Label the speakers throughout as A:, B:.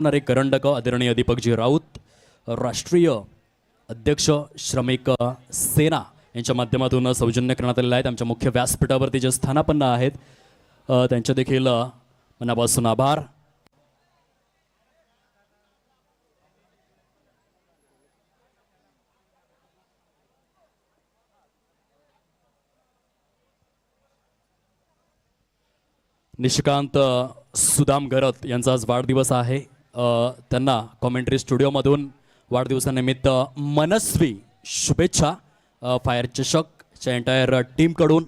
A: करंडक आदरणीय दीपकजी राऊत, राष्ट्रीय अध्यक्ष श्रमिक सेना यांच्या माध्यमातून सौजन्य करण्यात आलेले आहेत. आमच्या मुख्य व्यासपीठावरती जे स्थानापन्न आहेत त्यांचे देखील मनापासून आभार. निशिकांत सुदाम गरत यांचा आज वाढदिवस आहे. त्यांना कॉमेंट्री स्टुडिओमधून वाढदिवसानिमित्त मनस्वी शुभेच्छा फायर चषकच्या एंटायर टीमकडून.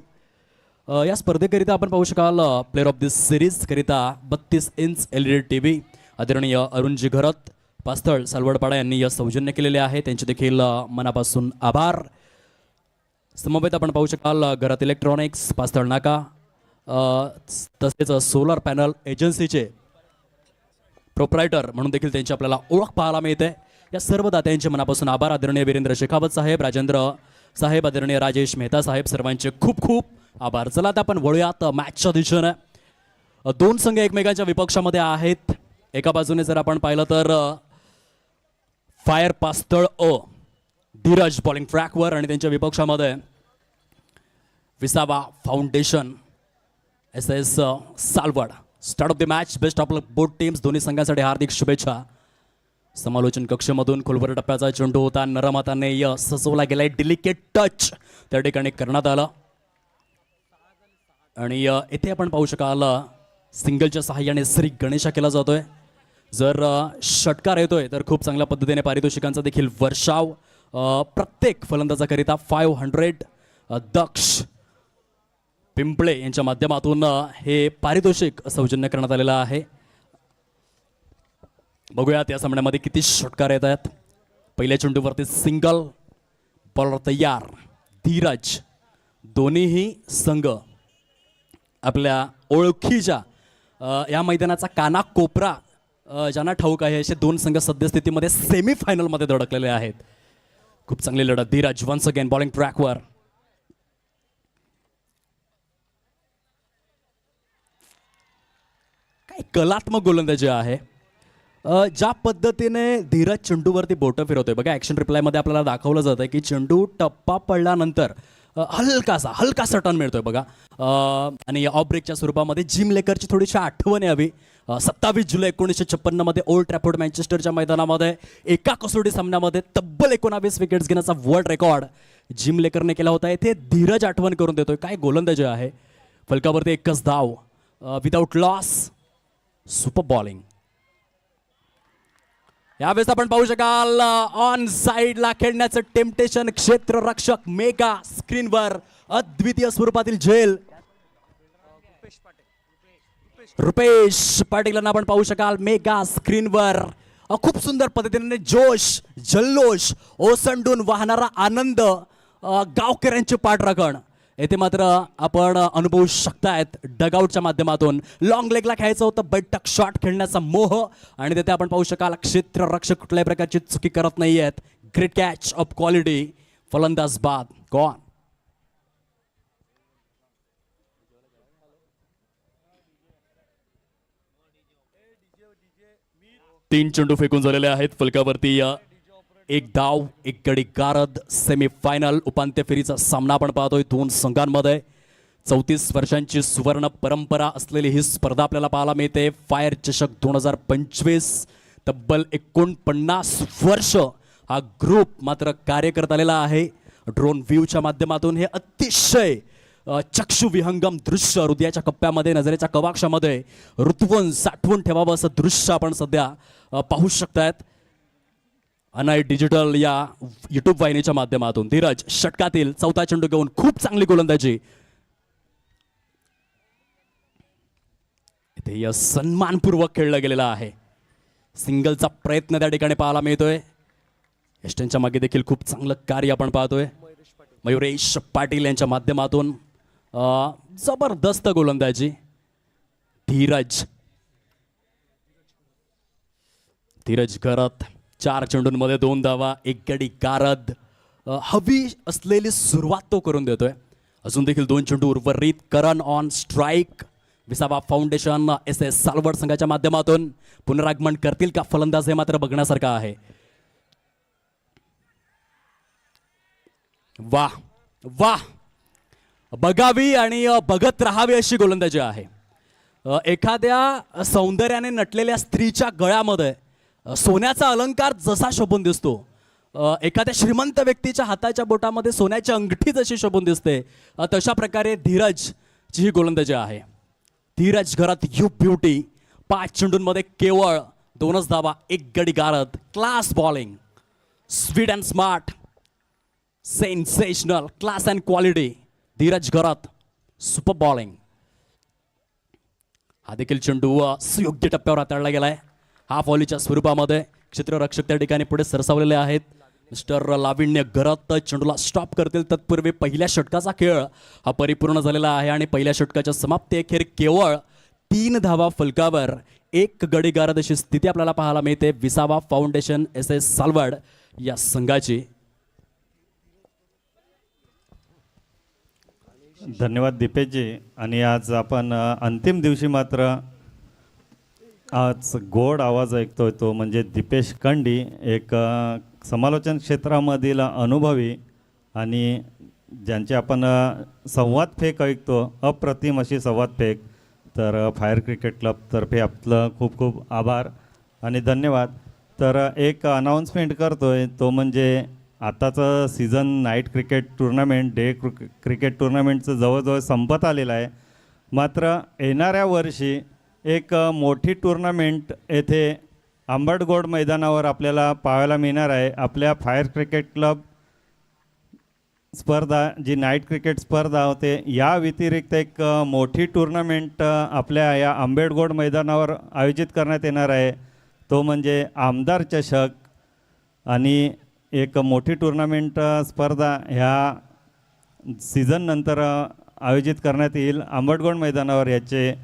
A: या स्पर्धेकरिता आपण पाहू शकाल प्लेअर ऑफ दिस सिरीजकरिता 32 इंच LED TV आदरणीय अरुणजी घरत पास्थळ सालवडपाडा यांनी या सौजन्य केलेले आहे. त्यांचे देखील मनापासून आभार. समवेत आपण पाहू शकाल घरात इलेक्ट्रॉनिक्स पास्थळ नाका तसेच सोलर पॅनल एजन्सीचे प्रोप्रायटर म्हणून देखील त्यांची आपल्याला ओळख पाहायला मिळते. या सर्व दात्यांचे मनापासून आभार. आदरणीय वीरेंद्र शेखावत साहेब, राजेंद्र साहेब, आदरणीय राजेश मेहता साहेब, सर्वांचे खूप खूप आभार. चला आता आपण वळूयात मॅचच्या दिशेने. दोन संघ एकमेकांच्या विपक्षामध्ये आहेत. एका बाजूने जर आपण पाहिलं तर फायर पास्थळ धीरज बॉलिंग ट्रॅकवर आणि त्यांच्या विपक्षामध्ये विसावा फाउंडेशन SS सालवड. Start of the match. Best of both teams. दोन्ही संघांसाठी हार्दिक शुभेच्छा. समालोचन कक्षामधून खोलवर टप्प्याचा चेंडू होता. नरम हाताने सजवला गेलाय. डिलिकेट टच त्या ठिकाणी करण्यात आलं आणि येथे आपण पाहू शकाल सिंगलच्या सहाय्याने श्री गणेशा केला जातोय. जर षटकार येतोय तर खूप चांगल्या पद्धतीने पारितोषिकांचा देखील वर्षाव प्रत्येक फलंदाजाकरिता 500 दक्ष पिंपळे यांच्या माध्यमातून हे पारितोषिक सौजन्य करण्यात आलेलं आहे. बघूयात या सामन्यामध्ये किती षटकार येत आहेत. पहिल्या चेंडूवरती सिंगल. बॉलर तयार. धीरज. दोन्हीही संघ आपल्या ओळखीच्या या मैदानाचा काना कोपरा ज्यांना ठाऊक आहे असे दोन संघ सद्यस्थितीमध्ये सेमीफायनलमध्ये धडकलेले आहेत. खूप चांगली लढत. धीरज वन्स अगेन बॉलिंग ट्रॅकवर. काय कलात्मक गोलंदाजी आहे. ज्या पद्धतीने धीरज चेंडूवरती बोटं फिरवतोय बघा. ॲक्शन रिप्लायमध्ये आपल्याला दाखवलं जातं की चेंडू टप्पा पडल्यानंतर हलकासा टर्न मिळतोय बघा. आणि ऑफ ब्रेकच्या स्वरूपामध्ये जिम लेकरची थोडीशी आठवण यावी. 27 जुलै 1956 मध्ये ओल्ड ट्रॅफोर्ड मँचेस्टरच्या मैदानामध्ये एका कसोटी सामन्यामध्ये तब्बल 19 विकेट्स घेण्याचा वर्ल्ड रेकॉर्ड जिम लेकरने केला होता. इथे धीरज आठवण करून देतोय. काय गोलंदाजी आहे. फलकावरती एकच धाव विदाउट लॉस. Super bowling. यावेळेस आपण पाहू शकाल ऑन साइडला खेळण्याचं टेम्पटेशन. क्षेत्ररक्षक मेगा स्क्रीनवर अद्वितीय स्वरूपातील झेल रुपेश पाटील यांना आपण पाहू शकाल मेगा स्क्रीनवर. खूप सुंदर पद्धतीने जोश जल्लोष ओसंडून वाहणारा आनंद गावकऱ्यांची पाठराखण येथे मात्र आपण अनुभवू शकतायत डगआउटच्या माध्यमातून. लॉंग लेगला खेळायचं होतं. बैठक शॉट खेळण्याचा मोह आणि तिथे आपण पाहू शकाल क्षेत्ररक्षक कुठल्याही प्रकारची चुकी करत नाही आहेत. Great catch of quality. फलंदाज बाद गॉन. तीन चेंडू फेकून झालेले आहेत. फलकावरती एक धाव एक गडी गारद. सेमीफायनल उपांत्य फेरीचा सामना आपण पाहतोय दोन संघांमध्ये. 34 वर्षांची सुवर्ण परंपरा असलेली ही स्पर्धा आपल्याला पाहायला मिळते. फायर चषक 2025. तब्बल 49 वर्ष हा ग्रुप मात्र कार्य करत आलेला आहे. ड्रोन व्ह्यूच्या माध्यमातून हे अतिशय चक्षुविहंगम दृश्य हृदयाच्या कप्प्यामध्ये नजरेच्या कवाक्षामध्ये ऋतवून साठवून ठेवावं असं दृश्य आपण सध्या पाहू शकतायत. अनाई डिजिटल या युट्यूब वाहिनीच्या माध्यमातून. धीरज षटकातील चौथा चेंडू घेऊन खूप चांगली गोलंदाजी. इथे या सन्मानपूर्वक खेळला गेलेला आहे. सिंगलचा प्रयत्न त्या ठिकाणी पाहायला मिळतोय. यष्टांच्या मागे देखील खूप चांगलं कार्य आपण पाहतोय. मयुरेश पाटील यांच्या माध्यमातून जबरदस्त गोलंदाजी. धीरज करत 4 चेंडूंमध्ये 2 धावा एक गडी गारद. हवी असलेली सुरुवात तो करून देतोय. अजून देखील 2 चेंडू उर्वरित. करण ऑन स्ट्राईक. विसावा फाउंडेशन एस एस सालवड संघाच्या माध्यमातून पुनरागमन करतील का फलंदाज हे मात्र बघण्यासारखं आहे. वाह वाह, बघावी आणि बघत राहावी अशी गोलंदाजी आहे. एखाद्या सौंदर्याने नटलेल्या स्त्रीच्या गळ्यामध्ये सोन्याचा अलंकार जसा शोभून दिसतो, एखाद्या श्रीमंत व्यक्तीच्या हाताच्या बोटामध्ये सोन्याची अंगठी जशी शोभून दिसते, तशा प्रकारे धीरजची ही गोलंदाजी आहे. धीरज घरात यू ब्युटी, 5 चेंडूंमध्ये केवळ 2च धावा, 1 गडी गारद. Class bowling, sweet and smart, sensational, class and quality. Dheeraj Gharat super bowling. हा देखील चेंडू सुयोग्य टप्प्यावर हाताळला गेलाय. हाफ व्हॉलीच्या स्वरूपामध्ये क्षेत्ररक्षक त्या ठिकाणी पुढे सरसावलेले आहेत. मिस्टर लाविण्य घरात चेंडूला स्टॉप करतील. तत्पूर्वी पहिल्या षटकाचा खेळ हा परिपूर्ण झालेला आहे आणि पहिल्या षटकाच्या समाप्ती अखेर केवळ 3 धावा फलकावर 1 गडी गारद अशी स्थिती आपल्याला पाहायला मिळते विसावा फाउंडेशन एस एस सालवड या संघाची.
B: धन्यवाद दीपेशजी. आणि आज आपण अंतिम दिवशी मात्र आज गोड आवाज ऐकतोय तो म्हणजे दीपेश कंडी, एक समालोचन क्षेत्रामधील अनुभवी आणि ज्यांचे आपण संवाद फेक ऐकतो, अप्रतिम अशी संवाद फेक. तर फायर क्रिकेट क्लबतर्फे आपलं खूप खूप आभार आणि धन्यवाद. तर एक अनाऊन्समेंट करतोय, तो म्हणजे आताचं season night cricket tournament, day cricket टुर्नामेंटचं जवळजवळ संपत आलेलं आहे. मात्र येणाऱ्या वर्षी एक मोठी टुर्नामेंट येथे आंबटगोड मैदानावर आपल्याला पाहायला मिळणार आहे. आपल्या फायर क्रिकेट क्लब स्पर्धा, जी नाईट क्रिकेट स्पर्धा होते, या व्यतिरिक्त एक मोठी टुर्नामेंट आपल्या या आंबेडगोड मैदानावर आयोजित करण्यात येणार आहे. तो म्हणजे आमदार चषक. आणि एक मोठी टुर्नामेंट स्पर्धा ह्या सीझननंतर आयोजित करण्यात येईल आंबटगोड मैदानावर. याचे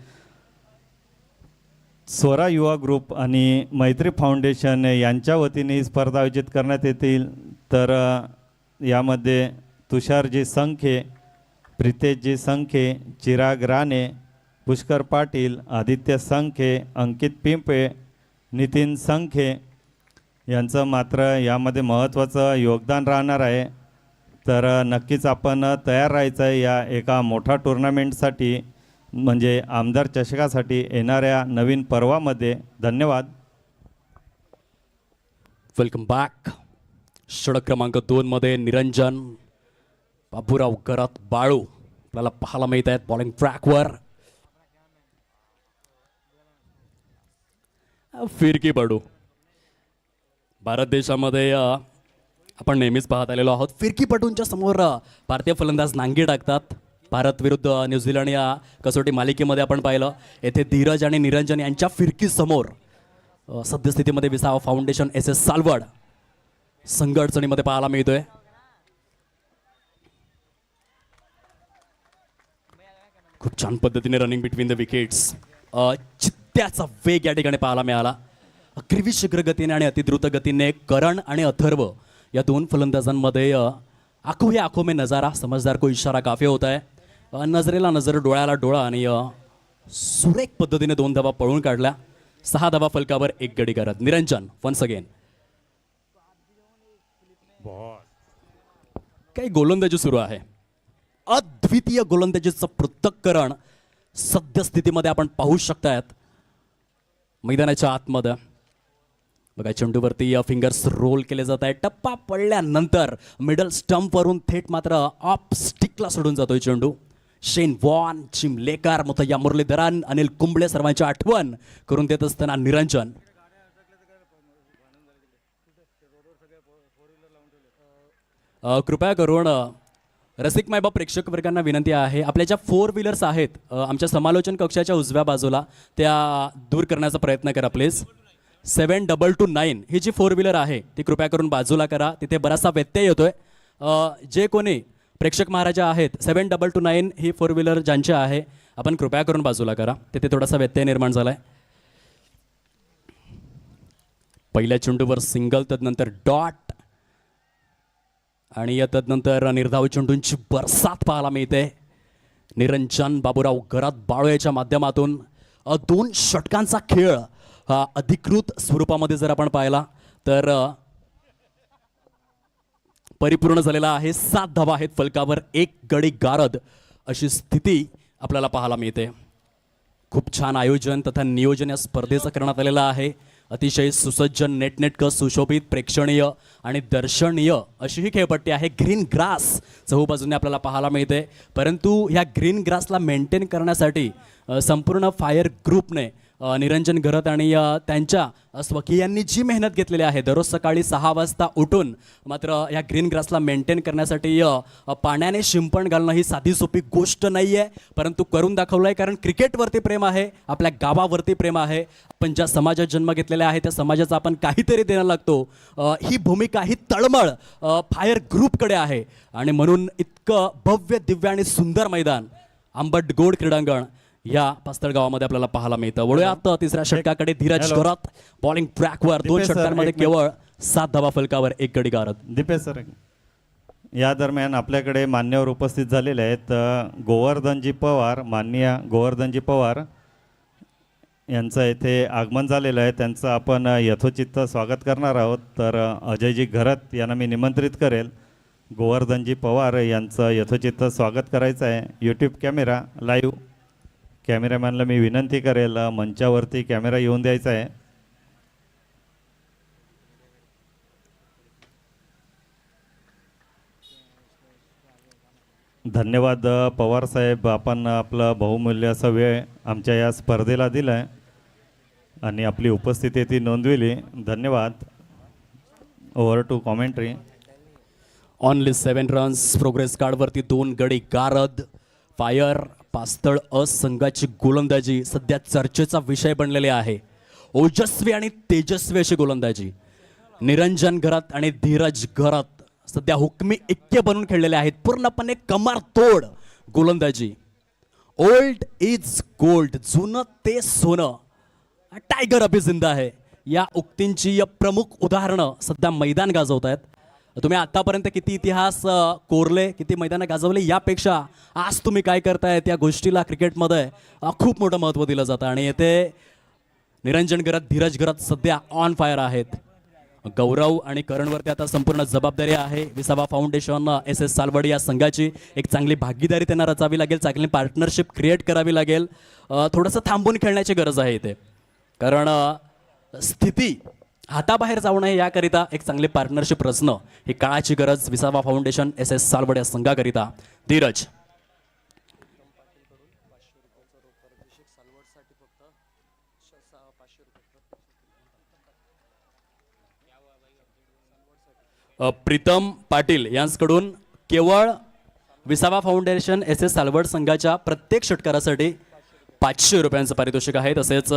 B: स्वरा युवा ग्रुप आणि मैत्री फाउंडेशन यांच्या वतीने ही स्पर्धा आयोजित करण्यात येतील. तर यामध्ये तुषारजी संखे, प्रितेशजी संखे, चिराग राणे, पुष्कर पाटील, आदित्य संखे, अंकित पिंपे, नितीन संखे यांचं मात्र यामध्ये महत्त्वाचं योगदान राहणार आहे. तर नक्कीच आपण तयार राहायचं आहे या एका मोठ्या टुर्नामेंटसाठी, म्हणजे आमदार चषकासाठी येणाऱ्या नवीन पर्वामध्ये. धन्यवाद.
A: Welcome back. षटक क्रमांक 2 मध्ये निरंजन, बाबूराव घरात, बाळू आपल्याला पाहायला मिळत आहेत बॉलिंग ट्रॅकवर. फिरकी पडू भारत देशामध्ये आपण नेहमीच पाहत आलेलो आहोत. फिरकीपटूंच्या समोर भारतीय फलंदाज नांगी टाकतात. भारत विरुद्ध न्यूझीलंड या कसोटी मालिकेमध्ये आपण पाहिलं, येथे धीरज आणि निरंजन यांच्या फिरकी समोर सद्यस्थितीमध्ये विसावा फाउंडेशन एस एस सालवड संघ अडचणीमध्ये पाहायला मिळतोय. खूप छान पद्धतीने रनिंग बिटवीन द विकेट्स, चित्त्याचा वेग या ठिकाणी पाहायला मिळाला. अग्रिवी शीघ्र गतीने आणि अतिद्रुत गतीने करण आणि अथर्व या 2 फलंदाजांमध्ये आखो हे आखो में नजारा, समझदार को इशारा काफी होता है. नजरेला नजर, डोळ्याला डोळा आणि सुरेख पद्धतीने 2 धावा पळून काढल्या. 6 धावा फलकावर 1 गडी गारद. Niranjan once again. काही गोलंदाजी सुरू आहे. अद्वितीय गोलंदाजीचं पृथक्करण सद्यस्थितीमध्ये आपण पाहू शकतायत मैदानाच्या आतमध्ये. बघा, चेंडूवरती फिंगर्स रोल केले जात आहे. टप्पा पडल्यानंतर मिडल स्टंपवरून थेट मात्र ऑफ स्टिकला सोडून जातोय चेंडू. शेन वॉन, चिमलेकर, मुथय्या मुरलीधरन, अनिल कुंबळे सर्वांची आठवण करून देत असताना निरंजन. कृपया करून रसिक मायबाप प्रेक्षक वर्गांना विनंती आहे, आपल्या ज्या 4 व्हीलर्स आहेत आमच्या समालोचन कक्षाच्या उजव्या बाजूला, त्या दूर करण्याचा प्रयत्न करा प्लीज. 7229 ही जी 4 व्हीलर आहे ती कृपया करून बाजूला करा. तिथे बराचसा व्यत्यय येतोय. जे कोणी प्रेक्षक महाराजा आहेत, 7229 ही 4 व्हीलर ज्यांची आहे, आपण कृपया करून बाजूला करा. तिथे थोडासा व्यत्यय निर्माण झालाय. पहिल्या चेंडूवर सिंगल, तदनंतर डॉट आणि या तदनंतर निर्धाव चेंडूंची बरसात पाहायला मिळते. निरंजन बाबूराव घरात बाळोयाच्या माध्यमातून दोन षटकांचा खेळ हा अधिकृत स्वरूपामध्ये जर आपण पाहिला तर परिपूर्ण झालेला आहे. 7 धावा आहेत फलकावर, 1 गडी गारद अशी स्थिती आपल्याला पाहायला मिळते. खूप छान आयोजन तथा नियोजन या स्पर्धेचं करण्यात आलेलं आहे. अतिशय सुसज्ज, नेटनेटकं, सुशोभित, प्रेक्षणीय आणि दर्शनीय अशी ही खेळपट्टी आहे. ग्रीन ग्रास चहूबाजूने आपल्याला पाहायला मिळते, परंतु ह्या ग्रीन ग्रासला मेंटेन करण्यासाठी संपूर्ण फायर ग्रुपने निरंजन घरत आणि त्यांच्या स्वकीयांनी जी मेहनत घेतलेली आहे, दररोज सकाळी 6 वाजता उठून मात्र या ग्रीन ग्रासला मेंटेन करण्यासाठी पाण्याने शिंपण घालणं ही साधी सोपी गोष्ट नाही आहे, परंतु करून दाखवलं आहे. कारण क्रिकेटवरती प्रेम आहे, आपल्या गावावरती प्रेम आहे. आपण ज्या समाजात जन्म घेतलेला आहे त्या समाजाचा आपण काहीतरी देणं लागतो. ही भूमिका, ही तळमळ फायर ग्रुपकडे आहे आणि म्हणून इतकं भव्य, दिव्य आणि सुंदर मैदान आंबटगोड क्रीडांगण या पास्तळ गावामध्ये आपल्याला पाहायला मिळतं. वळूयात तिसऱ्या षटकाकडे. धीरज घरात बॉलिंग ट्रॅकवर 2 षटकांमध्ये केवळ 7 धावा फलकावर, 1 गडी गारद.
B: दीपेश सर, या दरम्यान आपल्याकडे मान्यवर उपस्थित झालेले आहेत. गोवर्धनजी पवार, माननीय गोवर्धनजी पवार यांचं येथे आगमन झालेलं आहे. त्यांचं आपण यथोचित स्वागत करणार आहोत. तर अजयजी घरत यांना मी निमंत्रित करेल. गोवर्धनजी पवार यांचं यथोचित स्वागत करायचं आहे. यूट्यूब कॅमेरा लाईव्ह कॅमेरामॅनला मी विनंती करेल, मंचावरती कॅमेरा येऊन द्यायचा आहे. धन्यवाद पवार साहेब, आपण आपला बहुमूल्य असा वेळ आमच्या या स्पर्धेला दिला आहे आणि आपली उपस्थिती ती नोंदविली. धन्यवाद. Over to commentary.
A: Only 7 runs. Progress कार्डवरती 2 गडी गारद. फायर पास्तळ संघाची गोलंदाजी सध्या चर्चेचा विषय बनलेली आहे. ओजस्वी आणि तेजस्वी अशी गोलंदाजी. निरंजन घरात आणि धीरज घरात सध्या हुकमी ऐक्य बनून खेळलेले आहेत. पूर्णपणे कमार तोड गोलंदाजी. ओल्ड इज गोल्ड, जुनं ते सोनं. टायगर अभि जिंदा आहे या उक्तींची प्रमुख उदाहरणं सध्या मैदान गाजवत आहेत. तुम्ही आतापर्यंत किती इतिहास कोरले, किती मैदानं गाजवले, यापेक्षा आज तुम्ही काय करताय त्या गोष्टीला क्रिकेटमध्ये खूप मोठं महत्त्व दिलं जातं आणि येथे निरंजन घरात, धीरज घरात सध्या ऑन फायर आहेत. गौरव आणि करणवरती आता संपूर्ण जबाबदारी आहे. विसावा फाउंडेशन, SS सालवडी या संघाची एक चांगली भागीदारी त्यांना रचावी लागेल, चांगली पार्टनरशिप क्रिएट करावी लागेल. थोडंसं थांबून खेळण्याची गरज आहे इथे, कारण स्थिती हाताबाहेर जाऊ नये याकरिता एक चांगली पार्टनरशिप रचणं ही काळाची गरज. विसावा फाउंडेशन, SS सालवड या संघाकरिता. धीरज. प्रीतम पाटील यांच्याकडून केवळ विसावा फाउंडेशन SS सालवड संघाच्या प्रत्येक षटकारासाठी 500 रुपयांचं पारितोषिक आहे. तसेच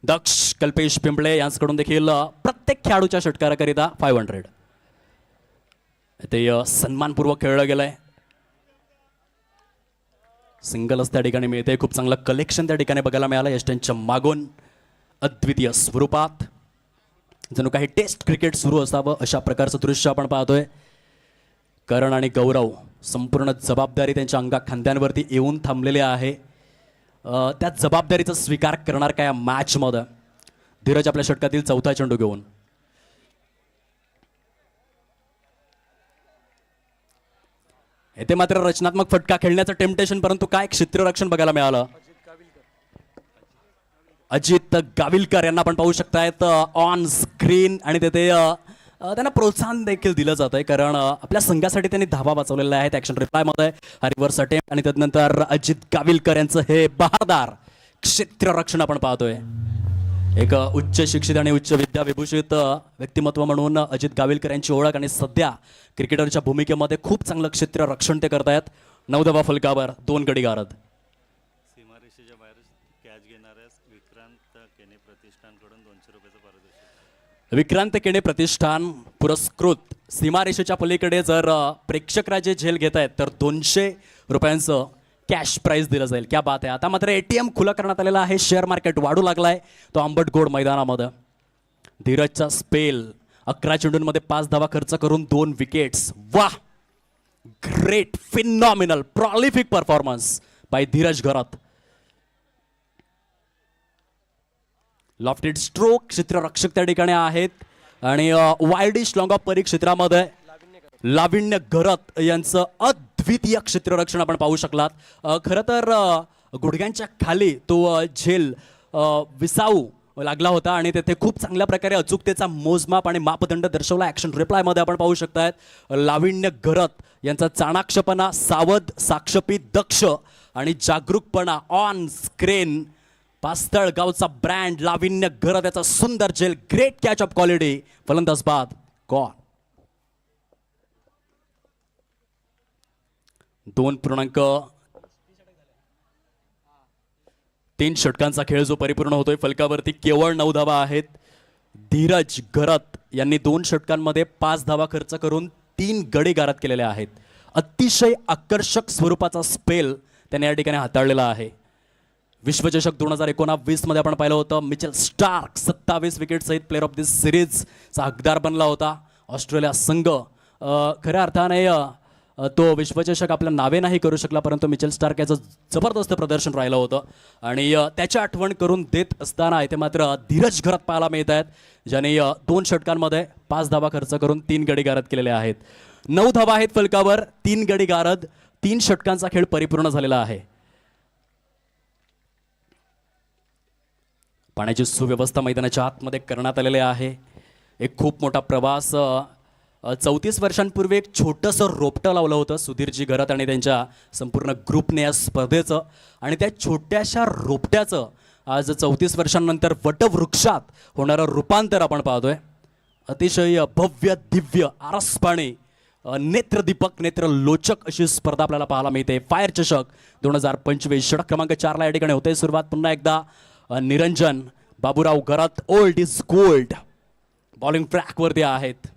A: दक्ष कल्पेश पिंपळे यांच्याकडून देखील प्रत्येक खेळाडूच्या षटकाराकरिता 500. ते सन्मानपूर्वक खेळलं गेलंय. सिंगलच त्या ठिकाणी मिळते. खूप चांगलं कलेक्शन त्या ठिकाणी बघायला मिळालं. यष्टांच्या मागून अद्वितीय स्वरूपात जणू काही टेस्ट क्रिकेट सुरू असावं अशा प्रकारचं दृश्य आपण पाहतोय. करण आणि गौरव संपूर्ण जबाबदारी त्यांच्या अंगा खांद्यांवरती येऊन थांबलेले आहे. त्या जबाबदारीचा स्वीकार करणार काय या मॅचमध्ये. धीरज आपल्या षटकातील 4था चेंडू घेऊन. येथे मात्र रचनात्मक फटका खेळण्याचं टेम्पटेशन, परंतु काय क्षेत्ररक्षण बघायला मिळालं. अजित गाविलकर यांना आपण पाहू शकतायत ऑन स्क्रीन आणि तेथे त्यांना प्रोत्साहन देखील दिलं जात आहे, कारण आपल्या संघासाठी त्यांनी धावा वाचवलेल्या आहेत. ॲक्शन रिप्लायमध्ये हा रिव्हर्स अटेम्प्ट आणि त्यानंतर अजित गाविलकर यांचं हे बहारदार क्षेत्ररक्षण आपण पाहतोय. एक उच्च शिक्षित आणि उच्च विद्या विभूषित व्यक्तिमत्व म्हणून अजित गाविलकर यांची ओळख आणि सध्या क्रिकेटरच्या भूमिकेमध्ये खूप चांगलं क्षेत्ररक्षण ते करतायत. 9 धावा फलकावर, 2 गडी गारद.
B: सीमारेषेच्या बाहेर कॅच घेणाऱ्यास विक्रांत केने प्रतिष्ठानकडून 200 रुपयाचं पारितोषिक.
A: विक्रांत केणे प्रतिष्ठान पुरस्कृत. सीमारेषेच्या पलीकडे जर प्रेक्षक राजे झेल घेत आहेत तर 200 रुपयांचं कॅश प्राइज दिलं जाईल. क्या बात आहे. आता मात्र ATM खुला करण्यात आलेला आहे. शेअर मार्केट वाढू लागलाय तो आंबटगोड मैदानामध्ये. धीरजचा स्पेल 11 चेंडूंमध्ये 5 धावा खर्च करून 2 विकेट्स. वाह, great, phenomenal, prolific performance by Dheeraj Gharat. Lofted stroke क्षेत्ररक्षक त्या ठिकाणी आहेत आणि वायडिश लॉंग ऑफ परी क्षेत्रामध्ये लाविण्य घरत यांचं अद्वितीय क्षेत्ररक्षण आपण पाहू शकलात. खरं तर गुडघ्यांच्या खाली तो झेल विसाऊ लागला होता आणि तेथे खूप चांगल्या प्रकारे अचूकतेचा मोजमाप आणि मापदंड दर्शवला. ॲक्शन रिप्लायमध्ये आपण पाहू शकतायत लाविण्य घरत यांचा चाणाक्षपणा, सावध, साक्षपी, दक्ष आणि जागरूकपणा ऑन स्क्रीन. पास्तळ गावचा ब्रँड लाविन्य घरत याचा सुंदर झेल, ग्रेट कॅच ऑफ क्वालिटी, फलंदाज बाद, गॉन. 2.3 षटकांचा खेळ जो परिपूर्ण होतोय. फलकावरती केवळ 9 धावा आहेत. धीरज घरत यांनी 2 षटकांमध्ये 5 धावा खर्च करून 3 गडी गारद केलेले आहेत. अतिशय आकर्षक स्वरूपाचा स्पेल त्याने या ठिकाणी हाताळलेला आहे. विश्वचषक 2019 मध्ये आपण पाहिलं होतं मिचेल स्टार्क 27 विकेट सहित प्लेअर ऑफ दिस सिरीजचा हकदार बनला होता. ऑस्ट्रेलिया संघ खऱ्या अर्थाने तो विश्वचषक आपल्या नावे नाही करू शकला, परंतु मिचेल स्टार्क याचं जबरदस्त प्रदर्शन राहिलं होतं आणि त्याची आठवण करून देत असताना इथे मात्र धीरज घरत पाहायला मिळत आहेत, ज्याने 2 षटकांमध्ये 5 धावा खर्च करून 3 गडी गारद केलेले आहेत. 9 धावा आहेत फलकावर, 3 गडी गारद, 3 षटकांचा खेळ परिपूर्ण झालेला आहे. पाण्याची सुव्यवस्था मैदानाच्या आतमध्ये करण्यात आलेली आहे. एक खूप मोठा प्रवास 34 वर्षांपूर्वी एक छोटंसं रोपटं लावलं होतं सुधीरजी घरत आणि त्यांच्या संपूर्ण ग्रुपने या स्पर्धेचं, आणि त्या छोट्याशा रोपट्याचं आज 34 वर्षांनंतर वटवृक्षात होणारं रूपांतर आपण पाहतोय. अतिशय भव्य दिव्य आरसपाणी नेत्रदीपक नेत्रलोचक अशी स्पर्धा आपल्याला पाहायला मिळते. फायर चषक 2025 षटक क्रमांक 4 ला या ठिकाणी होते सुरुवात. पुन्हा एकदा निरंजन बाबूराव घरत ओल्ड इज गोल्ड बॉलिंग ट्रॅकवरती आहेत.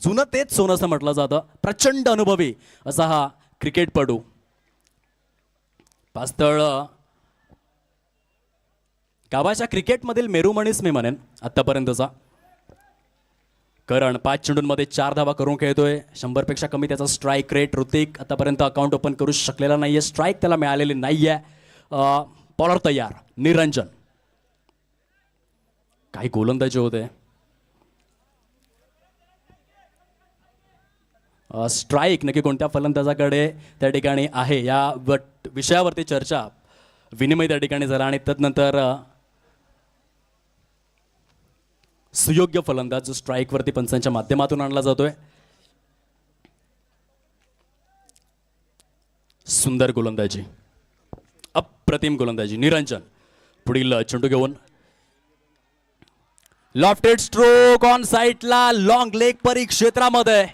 A: जुनं तेच सोनं असं म्हटलं जातं. प्रचंड अनुभवी असा हा क्रिकेटपटू. पास्तळ गावाच्या क्रिकेटमधील मेरुमणीच मी म्हणेन आतापर्यंतचा. करण 5 चेंडूंमध्ये 4 धावा करून खेळतोय. 100 पेक्षा कमी त्याचा स्ट्राईक रेट. ऋतिक आतापर्यंत अकाउंट ओपन करू शकलेला नाहीये, स्ट्राईक त्याला मिळालेली नाहीये. बॉलर तयार निरंजन. काही गोलंदाजी होते. स्ट्राईक नक्की कोणत्या फलंदाजाकडे त्या ठिकाणी आहे या विषयावरती चर्चा विनिमय त्या ठिकाणी झाला आणि तदनंतर सुयोग्य फलंदाज जो स्ट्राईकवरती पंचांच्या माध्यमातून आणला जातोय. सुंदर गोलंदाजी, अप्रतिम गोलंदाजी. निरंजन पुढील चेंडू घेऊन लॉफ्टेड स्ट्रोक ऑन साईडला लॉंग लेग परिक्षेत्रामध्ये.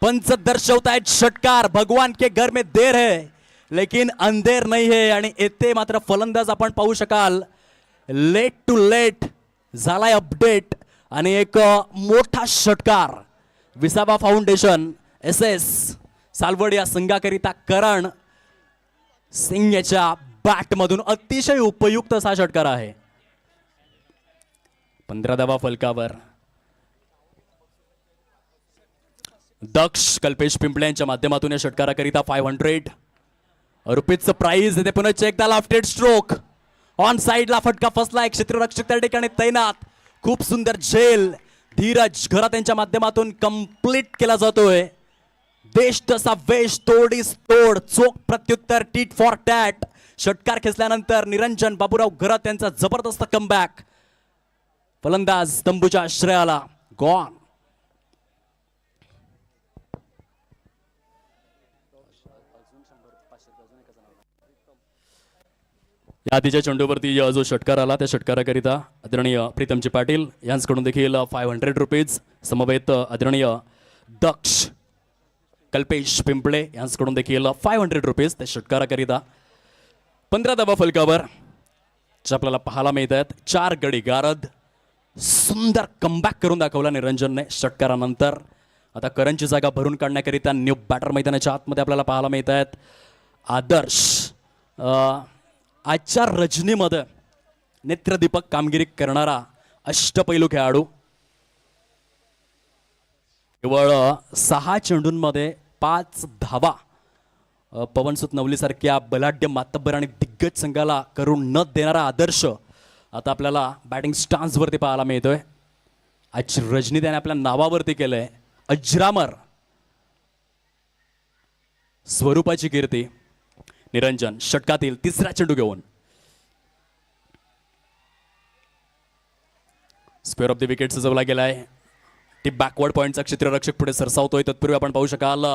A: पंच दर्शवतायत षटकार. भगवान के घर में देर है लेकिन अंधेर नहीं है. आणि येथे मात्र फलंदाज आपण पाहू शकाल लेट टू लेट झालाय अपडेट आणि एक मोठा षटकार. विसावा फाउंडेशन SS सालवड या संघाकरिता करण सिंग याच्या बॅटमधून अतिशय उपयुक्त असा षटकार आहे. 15 धावा फलकावर. दक्ष कल्पेश पिंपळे यांच्या माध्यमातून या षटकाराकरिता 500 रुपीजचं प्राइज येते. पुन्हा एकदा लॉफ्टेड स्ट्रोक ऑन साइडला फटका फसला. एक क्षेत्ररक्षक त्या ठिकाणी तैनात. खूप सुंदर झेल धीरज घरत यांच्या माध्यमातून कंप्लीट केला जातोय. देश तसा वेश तोडीस तोड चोख प्रत्युत्तर टीट फॉर टॅट. षटकार खेचल्यानंतर निरंजन बाबूराव घरत यांचा जबरदस्त कमबॅक. फलंदाज तंबूच्या आश्रयाला गॉन. या आधीच्या चेंडूवरती जो षटकार आला त्या षटकाराकरिता आदरणीय प्रीतमजी पाटील यांच्याकडून देखील 500 रुपीज. समवेत आदरणीय दक्ष कल्पेश पिंपळे यांच्याकडून देखील 500 रुपीज त्या षटकाराकरिता. 15 धावा फलकावर जे आपल्याला पाहायला मिळत आहेत. 4 गडी गारद. सुंदर कमबॅक करून दाखवला निरंजनने षटकारानंतर. आता करणची जागा भरून काढण्याकरिता न्यू बॅटर मैदानाच्या आतमध्ये आपल्याला पाहायला मिळत आहेत. आदर्श आजच्या रजनीमध्ये नेत्रदीपक कामगिरी करणारा अष्टपैलू खेळाडू. केवळ 6 चेंडूंमध्ये 5 धावा पवनसुत नवलीसारख्या बलाढ्य मातब्बर आणि दिग्गज संघाला करून न देणारा आदर्श आता आपल्याला बॅटिंग स्टान्सवरती पाहायला मिळतोय. आज रजनी त्याने आपल्या नावावरती केलंय अजरामर स्वरूपाची कीर्ती. निरंजन षटकातील तिसरा चेंडू घेऊन स्क्वेअर ऑफ द विकेट सजवला गेलाय. ती बॅकवर्ड पॉइंटचा क्षेत्ररक्षक पुढे सरसावतोय. तत्पूर्वी आपण पाहू शकाल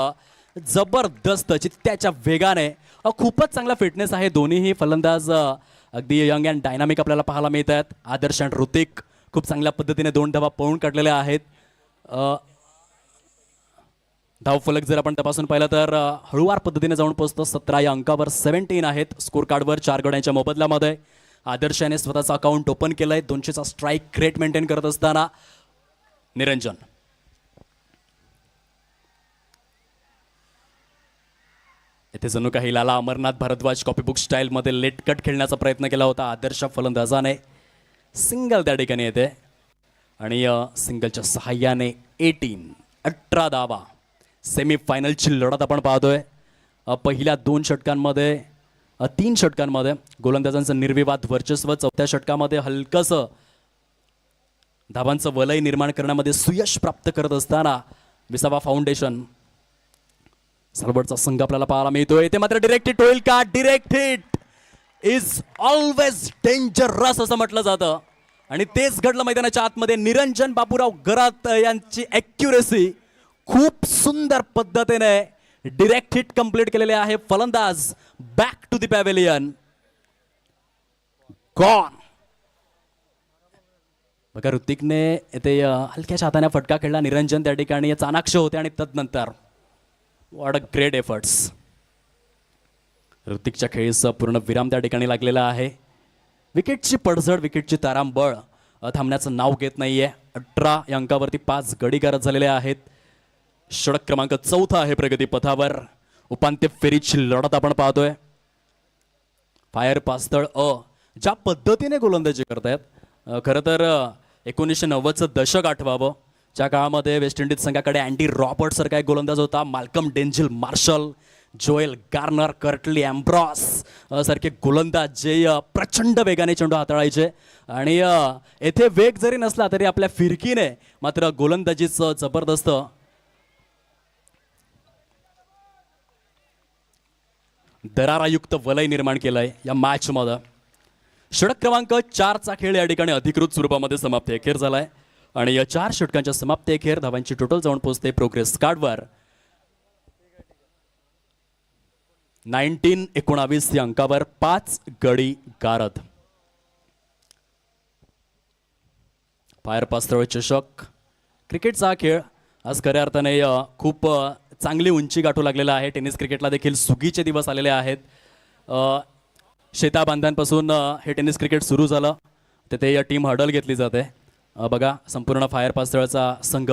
A: जबरदस्त चित्त्याच्या वेगाने खूपच चांगला फिटनेस आहे. दोन्हीही फलंदाज अगदी यंग अँड डायनामिक आपल्याला पाहायला मिळत आहेत. आदर्श आणि ऋतिक खूप चांगल्या पद्धतीने 2 धावा पळून काढलेल्या आहेत. धावफलक जर आपण तपासून पाहिलं तर हळूवार पद्धतीने जाऊन पोहोचतो. 17 या अंकावर 17 आहेत स्कोर कार्डवर 4 गड्यांच्या मोबदल्यामध्ये. आदर्शाने स्वतःचं अकाउंट ओपन केलंय 200चा स्ट्राईक रेट मेंटेन करत असताना. निरंजन येथे जणू काही लाला अमरनाथ भारद्वाज कॉपीबुक स्टाईलमध्ये लेट कट खेळण्याचा प्रयत्न केला होता आदर्श फलंदाजाने. सिंगल त्या ठिकाणी येते आणि सिंगलच्या सहाय्याने 18 धावा. सेमीफायनलची लढत आपण पाहतोय. पहिल्या 2 षटकांमध्ये 3 षटकांमध्ये गोलंदाजांचं निर्विवाद वर्चस्व. 4थ्या षटकामध्ये हलकंसं धावांचं वलय निर्माण करण्यामध्ये सुयश प्राप्त करत असताना विसावा फाउंडेशन सलबडचा संघ आपल्याला पाहायला मिळतोय. ते मात्र डिरेक्ट हिट होईल का? Direct hit is always dangerous असं म्हटलं जातं आणि तेच घडलं मैदानाच्या आतमध्ये. निरंजन बापूराव गरात यांची ॲक्युरेसी खूप सुंदर पद्धतीने डिरेक्ट हिट कंप्लीट केलेले आहे. फलंदाज back to the pavilion gone. बघा ऋतिकने ते हलक्याच्या हाताने फटका खेळला. निरंजन त्या ठिकाणी चाणाक्ष होते आणि तदनंतर व्हॉट अ ग्रेट एफर्ट्स. ऋतिकच्या खेळीचा पूर्ण विराम त्या ठिकाणी लागलेला आहे. विकेटची पडझड विकेटची तारांबळ थांबण्याचं नाव घेत नाहीये. 18 या अंकावरती 5 गडी गारद झालेले आहेत. षटक क्रमांक 4 आहे प्रगती पथावर. उपांत्य फेरीची लढत आपण पाहतोय. फायर पास्तळ ज्या पद्धतीने गोलंदाजी करतायत खरं तर 1990चं दशक आठवावं. ज्या काळामध्ये वेस्ट इंडिज संघाकडे अँडी रॉबर्ट सारखा एक गोलंदाज होता. Malcolm Denzil Marshall, Joel Garner, Curtly Ambrose सारखे गोलंदाज जे प्रचंड वेगाने चेंडू हाताळायचे आणि येथे वेग जरी नसला तरी आपल्या फिरकीने मात्र गोलंदाजीचं जबरदस्त दरारायुक्त वलय निर्माण केलंय या मॅचमध्ये. षटक क्रमांक 4चा खेळ या ठिकाणी अधिकृत स्वरूपामध्ये समाप्ती अखेर झालाय आणि या 4 षटकांच्या समाप्ती अखेर धावांची टोटल जाऊन पोहोचते प्रोग्रेस कार्डवर 19-19 या अंकावर 5 गडी गारद. फायर पास्तळ चषक क्रिकेटचा खेळ आज खऱ्या अर्थाने खूप चांगली उंची गाठू लागलेला आहे. टेनिस क्रिकेटला देखील सुगीचे दिवस आलेले आहेत. शेताबांधांपासून हे टेनिस क्रिकेट सुरू झालं. तिथे टीम हडल घेतली जाते. बघा संपूर्ण फायर पास्तळचा संघ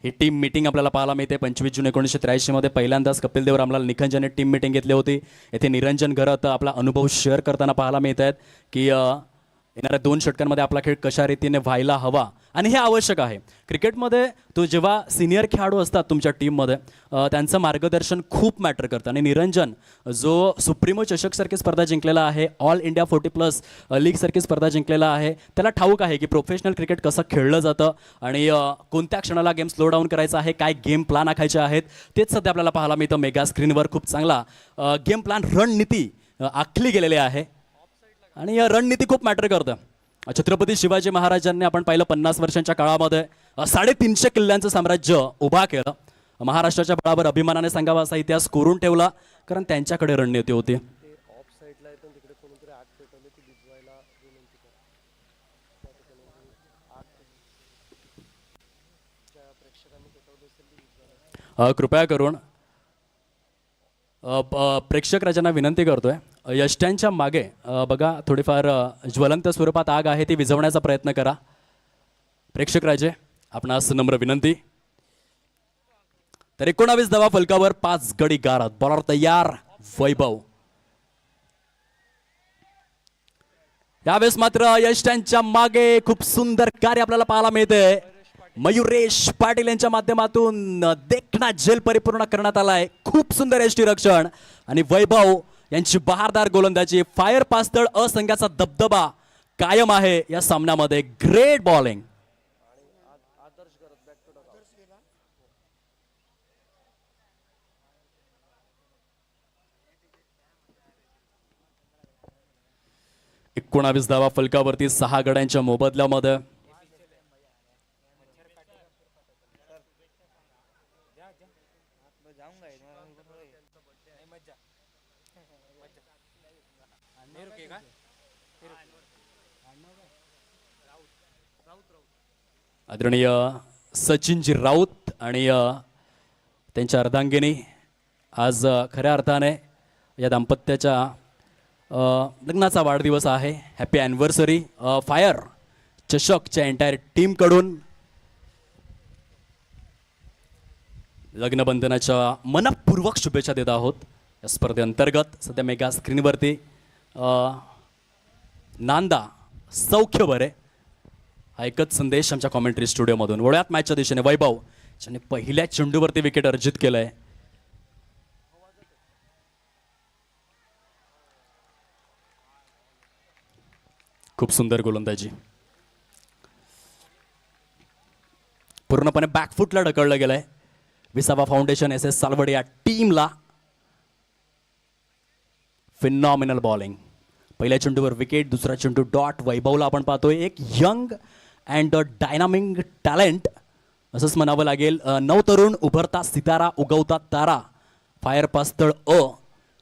A: ही टीम मीटिंग आपल्याला पाहायला मिळते. 25 जून 1983 मध्ये पहिल्यांदाच कपिल देव रामलाल निखंज यांनी टीम मीटिंग घेतली होती. येथे निरंजन घरात आपला अनुभव शेअर करताना पाहायला मिळत आहेत की येणाऱ्या 2 षटकांमध्ये आपला खेळ कशा रीतीने व्हायला हवा आणि हे आवश्यक आहे. क्रिकेटमध्ये तो जेव्हा सिनियर खेळाडू असतात तुमच्या टीममध्ये त्यांचं मार्गदर्शन खूप मॅटर करतं आणि निरंजन जो सुप्रीमो चषकसारखी स्पर्धा जिंकलेला आहे, ऑल इंडिया 40+ लीगसारखी स्पर्धा जिंकलेला आहे, त्याला ठाऊक आहे की प्रोफेशनल क्रिकेट कसं खेळलं जातं आणि कोणत्या क्षणाला गेम स्लो डाऊन करायचा आहे, काय गेम प्लॅन आखायचे आहेत तेच सध्या आपल्याला पाहायला मिळतं. मेगा स्क्रीनवर खूप चांगला गेम प्लॅन रणनीती आखली गेलेली आहे आणि या रणनीती खूप मॅटर करतं. छत्रपती शिवाजी महाराजांनी आपण पाहिलं 50 वर्षांच्या काळामध्ये 350 किल्ल्यांचं साम्राज्य उभा केलं. महाराष्ट्राच्या बळावर अभिमानाने सांगावा असा इतिहास कोरून ठेवला कारण त्यांच्याकडे रणनीती होती. कृपया करून प्रेक्षक राजांना विनंती करतोय यष्ट्यांच्या मागे बघा थोडीफार ज्वलंत स्वरूपात आग आहे ती विझवण्याचा प्रयत्न करा. प्रेक्षक राजे आपणास नम्र विनंती. तर 19 धावा फलकावर 5 गडी गारद. बॉलर तयार वैभव. यावेळेस मात्र यष्ट्यांच्या मागे खूप सुंदर कार्य आपल्याला पाहायला मिळते. मयुरेश पाटील यांच्या माध्यमातून देखणा झेल परिपूर्ण करण्यात आलाय. खूप सुंदर यष्टीरक्षण आणि वैभव यांची बहारदार गोलंदाजी. फायर पास्तळ अ संघाचा दबदबा कायम आहे या सामन्यामध्ये. Great bowling. एकोणावीस धावा फलकावरती 6 गड्यांच्या मोबदल्यामध्ये. आदरणीय सचिनजी राऊत आणि त्यांच्या अर्धांगिनी आज खऱ्या अर्थाने या दाम्पत्याच्या लग्नाचा वाढदिवस आहे. Happy anniversary. फायर चषकच्या एंटायर टीमकडून लग्नबंधनाच्या मनपूर्वक शुभेच्छा देत आहोत. या स्पर्धेअंतर्गत सध्या मेगा स्क्रीनवरती नांदा सौख्य बरे हा एकच संदेश आमच्या कॉमेंट्री स्टुडिओमधून. वळ्यात मॅचच्या दिशेने वैभव ज्याने पहिल्या चेंडूवरती विकेट अर्जित केलंय. खूप सुंदर गोलंदाजी. पूर्णपणे बॅकफुटला ढकललं गेलंय. विसावा फाउंडेशन एस एस सालवड या टीमला. Phenomenal bowling. पहिल्या चेंडूवर विकेट, दुसरा चेंडू डॉट. वैभवला आपण पाहतोय एक यंग अँड डायनामिक टॅलेंट असंच म्हणावं लागेल. नवतरुण उभरता सितारा, उगवता तारा. फायर पास्तळ अ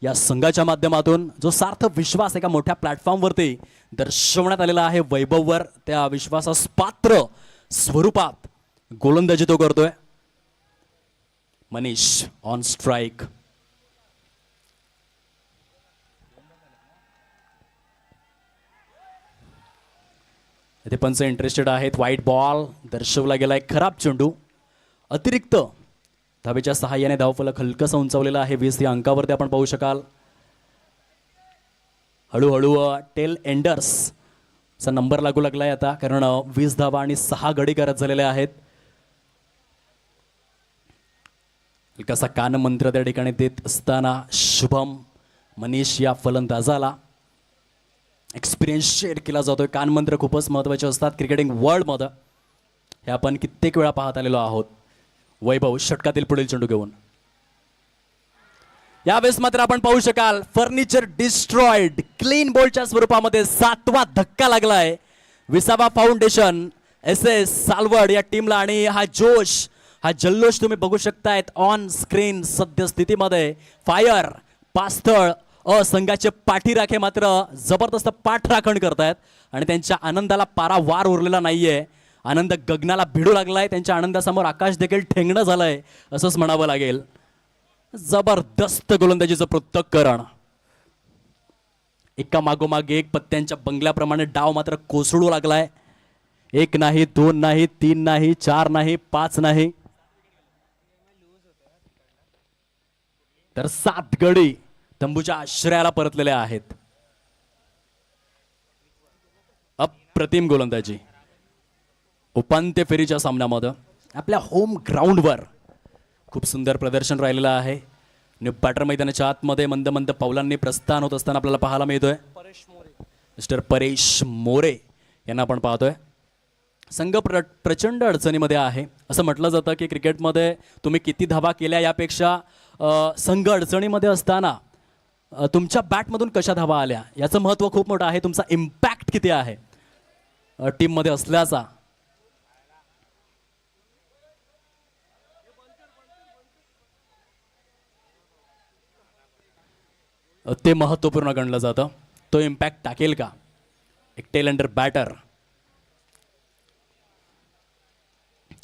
A: या संघाच्या माध्यमातून जो सार्थ विश्वास एका मोठ्या प्लॅटफॉर्मवरती दर्शवण्यात आलेला आहे वैभववर, त्या विश्वासास पात्र स्वरूपात गोलंदाजी तो करतोय. Manish on strike. इथे पंच इंटरेस्टेड आहेत. व्हाईट बॉल दर्शवला गेलाय. खराब चेंडू. अतिरिक्त धावेच्या सहाय्याने धावफलक हलकंसं उंचावलेलं आहे. 20 या अंकावरती आपण पाहू शकाल. हळूहळू टेल एंडर्सचा नंबर लागू लागलाय आता, कारण 20 धावा आणि 6 गडी करत झालेले आहेत. हलकासा कान मंत्र त्या ठिकाणी देत असताना शुभम मनीष या फलंदाजाला एक्सपिरियन्स शेअर केला जातोय. कानमंत्र खूपच महत्त्वाचे असतात क्रिकेटिंग वर्ल्डमध्ये. हे आपण कित्येक वेळा पाहत आलेलो आहोत. वैभव षटकातील पुढील चेंडू घेऊन. यावेळेस मात्र आपण पाहू शकाल फर्निचर डिस्ट्रॉइड. क्लीन बोल्डच्या स्वरूपामध्ये 7वा धक्का लागलाय विसावा फाउंडेशन एस एस सालवड या टीमला. आणि हा जोश, हा जल्लोष तुम्ही बघू शकतायत ऑन स्क्रीन सद्यस्थितीमध्ये. फायर पास्थळ अ संघाचे पाठीराखे मात्र जबरदस्त पाठराखण करतायत आणि त्यांच्या आनंदाला पारावार उरलेला नाहीये. आनंद गगनाला भिडू लागलाय. त्यांच्या आनंदासमोर आकाश देखील ठेंगणं झालंय असंच म्हणावं लागेल. जबरदस्त गोलंदाजीचं पृथक्करण. एका मागोमाग एक पत्त्यांच्या बंगल्याप्रमाणे डाव मात्र कोसळू लागलाय. 1 नाही, 2 नाही, 3 नाही, 4 नाही, 5 नाही, तर 7 गडी तंबूच्या आश्रयाला परतलेले आहेत. अप्रतिम गोलंदाजी. उपांत्य फेरीच्या सामन्यामध्ये आपल्या होम ग्राउंडवर खूप सुंदर प्रदर्शन राहिलेलं आहे. बॅटर मैदानाच्या आतमध्ये मंद मंद पावलांनी प्रस्थान होत असताना आपल्याला पाहायला मिळतोय मिस्टर परेश मोरे यांना आपण पाहतोय. संघ प्रचंड अडचणीमध्ये आहे. असं म्हटलं जातं की क्रिकेटमध्ये तुम्ही किती धावा केल्या यापेक्षा संघ अडचणीमध्ये असताना तुमच्या बॅटमधून कशा धावा आल्या याचं महत्त्व खूप मोठं आहे. तुमचा इम्पॅक्ट किती आहे टीममध्ये असल्याचा. ते महत्त्वपूर्ण गणलं जातं. तो इम्पॅक्ट टाकेल का एक टेल अंडर बॅटर.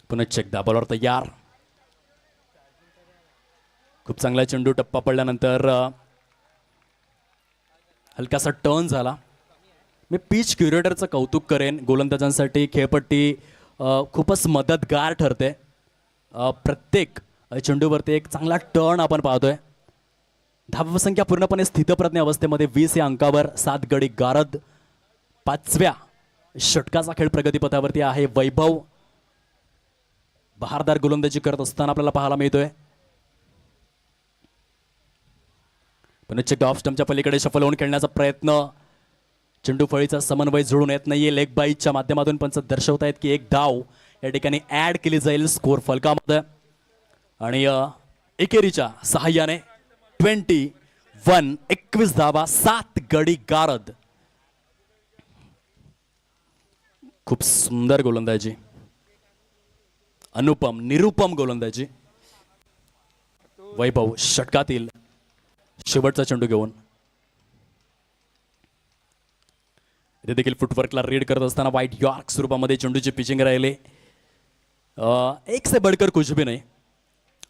A: पुन्हा एकदा बॉलर तयार. खूप चांगला चेंडू टप्पा पडल्यानंतर हलकासा टर्न झाला. मी पिच क्युरेटरचं कौतुक करेन. गोलंदाजांसाठी खेळपट्टी खूपच मदतगार ठरते. प्रत्येक चेंडूवरती एक चांगला टर्न आपण पाहतोय. धावसंख्या पूर्णपणे स्थितप्रज्ञ अवस्थेमध्ये 20 या अंकावर 7 गडी गारद. 5व्या षटकाचा खेळ प्रगतीपथावरती आहे. वैभव बहारदार गोलंदाजी करत असताना आपल्याला पाहायला मिळतोय. पण चेक ऑफ स्टंपच्या पलीकडे शफल होऊन खेळण्याचा प्रयत्न. चेंडू फळीचा समन्वय जुळून येत नाहीये. लेग बाईच्या माध्यमातून पंच दर्शवतायत की एक धाव या ठिकाणी ऍड केली जाईल स्कोर फलकामध्ये. आणि एकेरीच्या सहाय्याने 21 धावा 7 गडी गारद. खूप सुंदर गोलंदाजी, अनुपम निरुपम गोलंदाजी. वैभव षटकातील शेवटचा चेंडू घेऊन इथे देखील फुटवर्कला रीड करत असताना व्हाईट यॉर्क स्वरूपामध्ये चेंडूची पिचिंग राहिले. एक से बडकर कुछ भी नाही.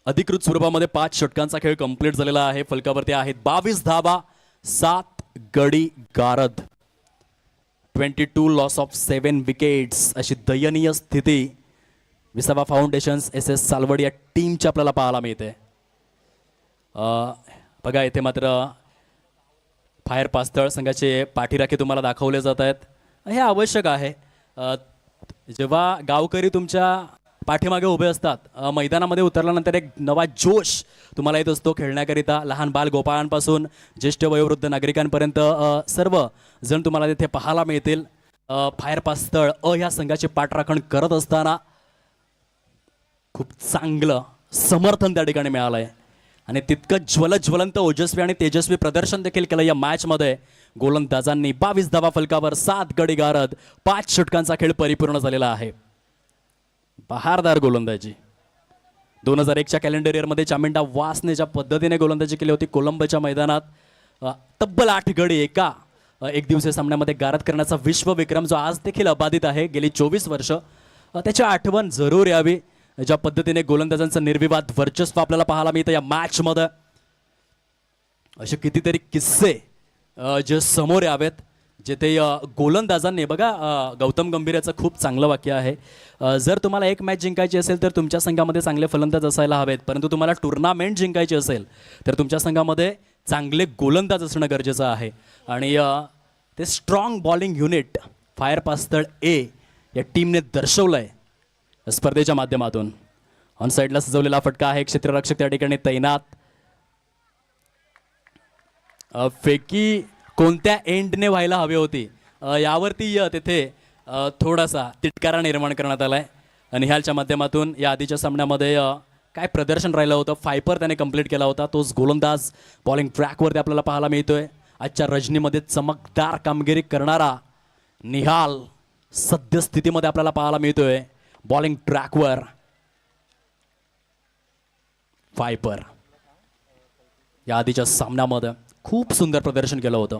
A: अधिकृत स्वरूपामध्ये 5 षटकांचा खेळ कंप्लीट झालेला आहे. फलकावरती आहेत 22 धावा 7 गडी गारद. 22 लॉस ऑफ 7 विकेट्स अशी दयनीय स्थिती विसावा फाउंडेशन्स SS सालवड या टीमची आपल्याला पाहायला मिळते. बघा इथे मात्र फायर पास्तळ संघाचे पाठीराखे तुम्हाला दाखवले जात आहेत. हे आवश्यक आहे. जेव्हा गावकरी तुमच्या पाठीमागे उभे असतात, मैदानामध्ये उतरल्यानंतर एक नवा जोश तुम्हाला येत असतो खेळण्याकरिता. लहान बाल गोपाळांपासून ज्येष्ठ वयोवृद्ध नागरिकांपर्यंत सर्व जण तुम्हाला तिथे पाहायला मिळतील. फायर पास्तळ ह्या संघाची पाठराखण करत असताना खूप चांगलं समर्थन त्या ठिकाणी मिळालं आहे आणि तितकं ज्वलंत ओजस्वी आणि तेजस्वी प्रदर्शन देखील केलं या मॅचमध्ये गोलंदाजांनी. 22 धावा फलकावर 7 गडी गारद. 5 षटकांचा खेळ परिपूर्ण झालेला आहे. बहारदार गोलंदाजी. 2001च्या कॅलेंडर इयरमध्ये चामिंडा वासने ज्या पद्धतीने गोलंदाजी केली होती कोलंबोच्या मैदानात, तब्बल 8 गडी एका एक दिवसीय सामन्यामध्ये गारद करण्याचा विश्वविक्रम जो आज देखील अबाधित आहे गेली 24 वर्ष, त्याची आठवण जरूर यावी. ज्या पद्धतीने गोलंदाजांचं निर्विवाद वर्चस्व आपल्याला पाहायला मिळतं या मॅचमध्ये. असे कितीतरी किस्से जे समोर यावेत जिथे गोलंदाजांनी बघा. गौतम गंभीर याचं खूप चांगलं वाक्य आहे, जर तुम्हाला एक मॅच जिंकायची असेल तर तुमच्या संघामध्ये चांगले फलंदाज असायला हवेत, परंतु तुम्हाला टुर्नामेंट जिंकायची असेल तर तुमच्या संघामध्ये चांगले गोलंदाज असणं गरजेचं आहे. आणि ते स्ट्रॉंग बॉलिंग युनिट फायर पास्तळ ए या टीमने दर्शवलं आहे स्पर्धेच्या माध्यमातून. ऑन साईडला सजवलेला फटका आहे. क्षेत्ररक्षक त्या ठिकाणी तैनात. फेकी कोणत्या एंडने व्हायला हवी होती यावरती तिथे थोडासा तिटकारा निर्माण करण्यात आला आहे. आणि ह्याच्या माध्यमातून या आधीच्या सामन्यामध्ये काय प्रदर्शन राहिलं होतं, फायपर त्याने कंप्लीट केला होता. तोच गोलंदाज बॉलिंग ट्रॅकवरती आपल्याला पाहायला मिळतोय. आजच्या रजनीमध्ये चमकदार कामगिरी करणारा निहाल सद्यस्थितीमध्ये आपल्याला पाहायला मिळतोय बॉलिंग ट्रॅकवर. फायपर या आधीच्या सामन्यामध्ये खूप सुंदर प्रदर्शन केलं होतं.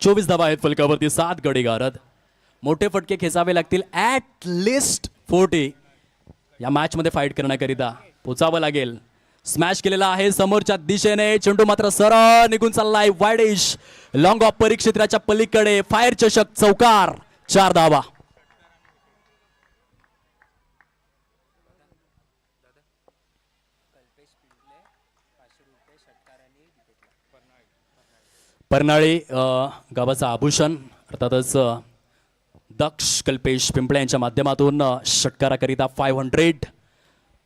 A: 24 धावा आहेत फलकावरती 7 गडी गारद. मोठे फटके खेचावे लागतील. ॲट लिस्ट 40 या मॅचमध्ये फाईट करण्याकरिता पोचावं लागेल. स्मॅश केलेला आहे समोरच्या दिशेने. चेंडू मात्र सरळ निघून चाललाय वाईडिश लॉंग ऑफ परिक्षेत्राच्या पलीकडे. फायर चषक चौकार. 4 धावा. परनाळी गावाचं आभूषण अर्थातच दक्ष कल्पेश पिंपळे यांच्या माध्यमातून षटकाराकरिता 500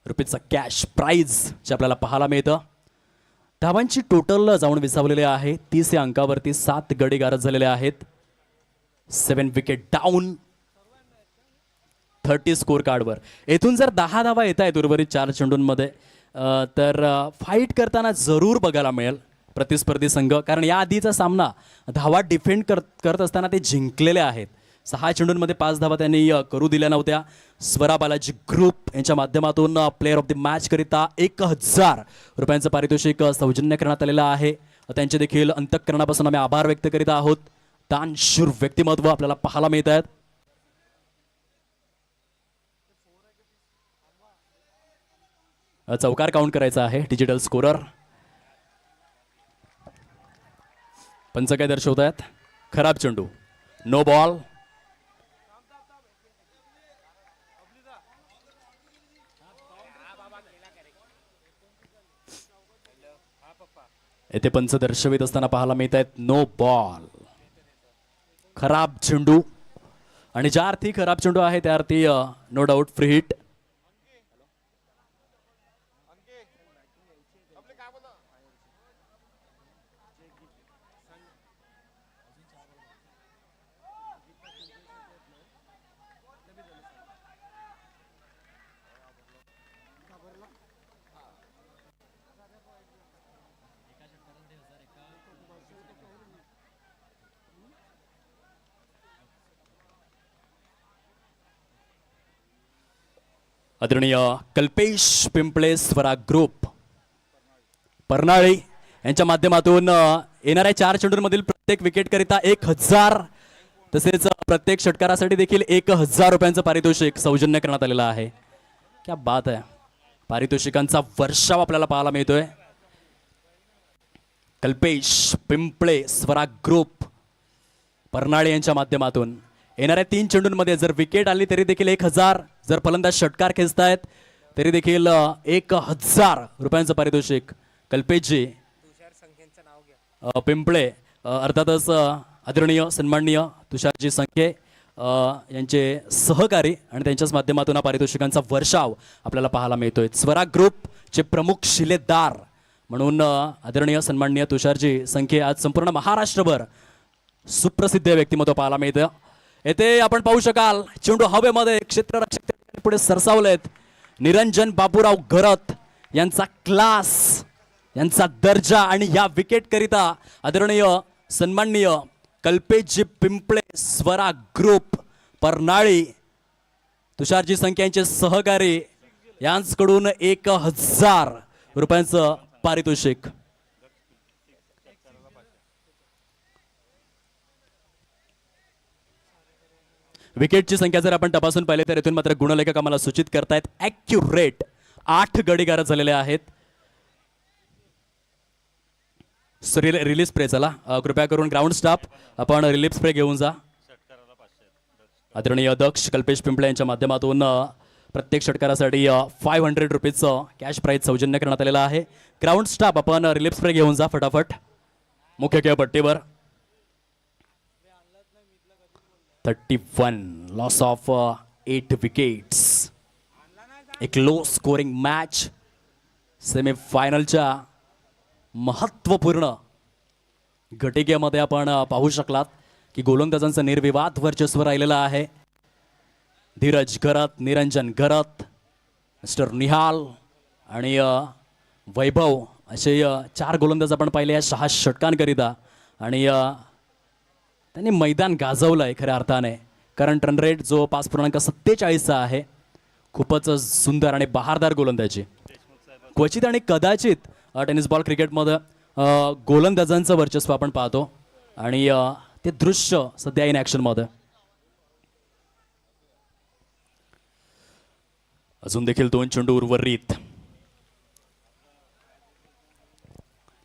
A: रुपीजचा कॅश प्राईज जे आपल्याला पाहायला मिळतं. धावांची टोटल जाऊन विसावलेली आहे 30 या अंकावरती. 7 गडी गारद झालेले आहेत. 7 विकेट डाऊन 30 स्कोर कार्डवर. येथून जर 10 धावा येत आहेत उर्वरित 4 चेंडूंमध्ये तर फाईट करताना जरूर बघायला मिळेल प्रतिस्पर्धी संघ. कारण या आधीचा सामना धावा डिफेंड करत असताना ते जिंकलेले आहेत. 6 चेंडूंमध्ये 5 धावा त्यांनी करू दिल्या नव्हत्या. स्वरा बालाजी ग्रुप यांच्या माध्यमातून प्लेअर ऑफ द मॅच करिता 1000 रुपयांचं पारितोषिक सौजन्य करण्यात आलेलं आहे. त्यांचे देखील अंतःकरणापासून आम्ही आभार व्यक्त करीत आहोत. दानशूर व्यक्तिमत्व आपल्याला पाहायला मिळत आहेत. चौकार काउंट करायचा आहे डिजिटल स्कोरर. पंच काय दर्शवत आहेत, खराब चेंडू, नो बॉल. येथे पंच दर्शवित असताना पाहायला मिळत आहेत नो बॉल, खराब चेंडू. आणि ज्या अर्थी खराब चेंडू आहे त्या अर्थी नो डाऊट फ्री हिट. आदरणीय कल्पेश पिंपळे स्वराग ग्रुप परनाळी यांच्या माध्यमातून येणाऱ्या 4 चेंडूंमधील प्रत्येक विकेटकरिता 1000 तसेच प्रत्येक षटकारासाठी देखील 1000 रुपयांचं पारितोषिक सौजन्य करण्यात आलेलं आहे. क्या बात आहे. पारितोषिकांचा वर्षाव आपल्याला पाहायला मिळतोय. कल्पेश पिंपळे स्वराग ग्रुप परनाळे यांच्या माध्यमातून येणाऱ्या 3 चेंडूंमध्ये जर विकेट आली तरी देखील 1000, जर फलंदाज षटकार खेचतायत तरी देखील 1000 रुपयांचं पारितोषिक कल्पेशजी पिंपळे अर्थातच आदरणीय सन्माननीय तुषारजी संखे यांचे सहकारी आणि त्यांच्याच माध्यमातून पारितोषिकांचा वर्षाव आपल्याला पाहायला मिळतोय. स्वराग ग्रुपचे प्रमुख शिलेदार म्हणून आदरणीय सन्माननीय तुषारजी संखे आज संपूर्ण महाराष्ट्रभर सुप्रसिद्ध व्यक्तिमत्व पाहायला मिळतं. येथे आपण पाहू शकाल चेंडू हवेमध्ये क्षेत्ररक्षक पुढे सरसावलेत. निरंजन बाबूराव घरत यांचा क्लास, यांचा दर्जा आणि या विकेट करिता आदरणीय सन्माननीय कल्पेशजी पिंपळे स्वराग ग्रुप परनाळी तुषारजी संख्या यांचे सहकारी यांच्याकडून 1000 रुपयांचं पारितोषिक. विकेटची संख्या जर आपण तपासून पाहिली तर इथून मात्र गुणलेखक आम्हाला सूचित करतायत ॲक्युरेट 8 गडी गारद झालेले आहेत. रिलीज स्प्रे चला कृपया करून ग्राउंड स्टाफ आपण रिलीफ स्प्रे घेऊन जा. आदरणीय दक्ष कल्पेश पिंपळे यांच्या माध्यमातून प्रत्येक षटकारासाठी 500 रुपीजचं कॅश प्राईज सौजन्य करण्यात आलेलं आहे. ग्राउंड स्टाफ आपण रिलीफ स्प्रे घेऊन जा फटाफट मुख्य खेळपट्टीवर. 31 लॉस ऑफ 8 विकेट्स. एक लो स्कोरिंग मॅच. सेमीफायनलच्या महत्त्वपूर्ण घटिकेमध्ये आपण पाहू शकलात की गोलंदाजांचं निर्विवाद वर्चस्व राहिलेलं आहे. धीरज घरत, निरंजन घरत, मिस्टर निहाल आणि वैभव असे 4 गोलंदाज आपण पाहिले या 6 षटकांकरिता. आणि त्यांनी मैदान गाजवलं आहे खऱ्या अर्थाने. करंट रन रेट जो 5.47चा आहे. खूपच सुंदर आणि बहारदार गोलंदाजी. क्वचित आणि कदाचित टेनिस बॉल क्रिकेटमध्ये गोलंदाजांचं वर्चस्व आपण पाहतो आणि ते दृश्य सध्या इन ॲक्शनमध्ये. अजून देखील 2 चेंडू उर्वरित.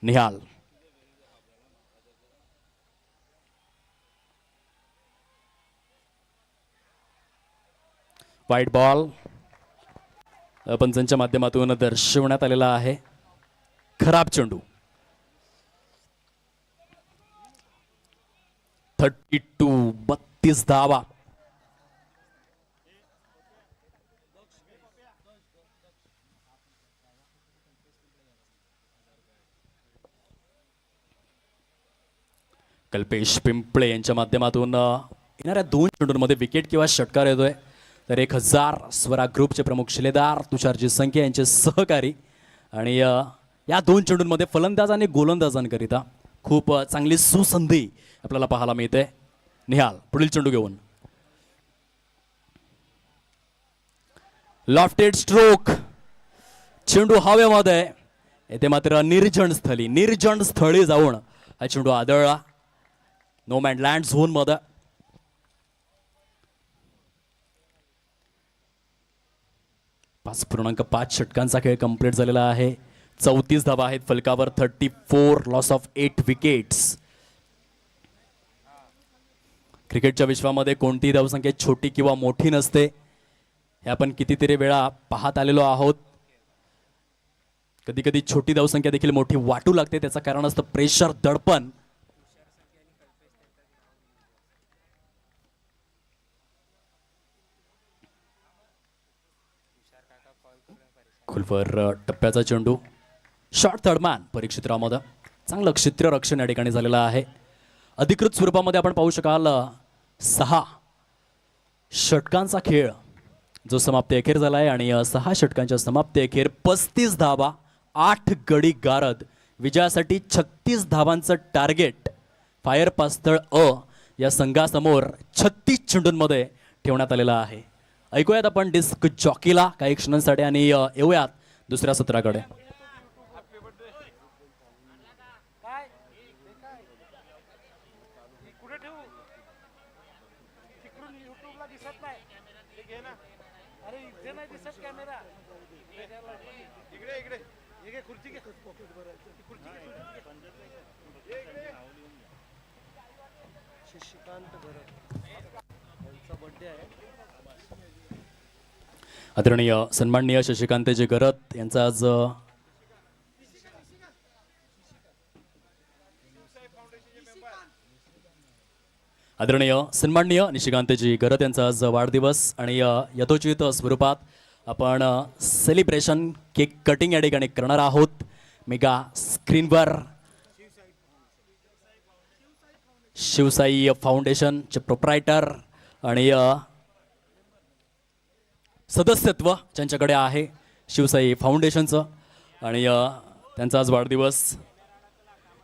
A: निहाल वाईट बॉल पंचांच्या माध्यमातून दर्शवण्यात आलेला आहे. खराब चेंडू. 32 धावा. कल्पेश पिंपळे यांच्या माध्यमातून येणाऱ्या 2 चेंडूंमध्ये विकेट किंवा षटकार येतोय तर 1000 स्वराग ग्रुपचे प्रमुख शिलेदार तुषारजी संख्या यांचे सहकारी. आणि या 2 चेंडूंमध्ये फलंदाज आणि गोलंदाजांकरिता खूप चांगली सुसंधी आपल्याला पाहायला मिळते. निहाल पुढील चेंडू घेऊन. Lofted stroke. चेंडू हवेमध्ये. येथे मात्र निर्जन स्थळी जाऊन हा चेंडू आदळला. नो मॅन लँड झोन मध्ये. .5 षटकांचा खेळ कंप्लीट झालेला आहे. 34 धावा आहेत फलकावर. 34 लॉस ऑफ 8 विकेट्स. क्रिकेटच्या विश्वामध्ये कोणतीही धावसंख्या छोटी किंवा मोठी नसते हे आपण कितीतरी वेळा पाहत आलेलो आहोत. कधी कधी छोटी धावसंख्या देखील मोठी वाटू लागते. त्याचं कारण असतं प्रेशर, दडपण. खुलवर टप्प्याचा चेंडू. शॉर्ट थर्डमॅन परीक्षित रावमध्ये. चांगलं क्षेत्ररक्षण या ठिकाणी झालेलं आहे. अधिकृत स्वरूपामध्ये आपण पाहू शकाल 6 षटकांचा खेळ जो समाप्ती अखेर झाला आहे आणि 6 षटकांच्या समाप्ती अखेर 35 धावा 8 गडी गारद विजयासाठी 36 धावांचं टार्गेट फायर पास्थळ अ या संघासमोर 36 चेंडूंमध्ये ठेवण्यात आलेला आहे. ऐकूयात आपण डिस्क जॉकीला काही क्षणांसाठी आणि येऊयात दुसऱ्या सत्राकडे. आदरणीय सन्माननीय शशिकांतजी गरत यांचा आज आदरणीय सन्माननीय निशिकांतजी गरत यांचा आज वाढदिवस आणि यथोचित स्वरूपात आपण सेलिब्रेशन केक कटिंग या ठिकाणी करणार आहोत. मेगा स्क्रीनवर शिवसाई फाउंडेशनचे प्रोप्रायटर आणि सदस्यत्व ज्यांच्याकडे आहे शिवसाई फाउंडेशनचं आणि त्यांचा आज वाढदिवस.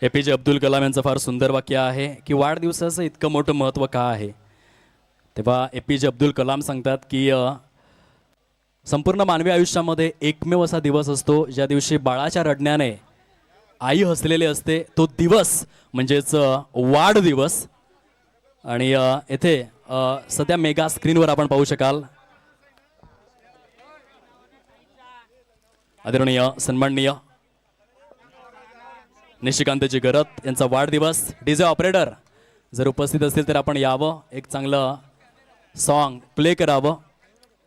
A: APJ अब्दुल कलाम यांचं फार सुंदर वाक्य आहे की वाढदिवसाचं इतकं मोठं महत्त्व का आहे. तेव्हा APJ अब्दुल कलाम सांगतात की संपूर्ण मानवी आयुष्यामध्ये एकमेव असा दिवस असतो ज्या दिवशी बाळाच्या रडण्याने आई हसलेली असते. तो दिवस म्हणजेच वाढदिवस. आणि येथे सध्या मेगा स्क्रीनवर आपण पाहू शकाल आदरणीय सन्माननीय निशिकांतजी गरत यांचा वाढदिवस. DJ ऑपरेटर जर उपस्थित असतील तर आपण यावं, एक चांगलं सॉन्ग प्ले करावं.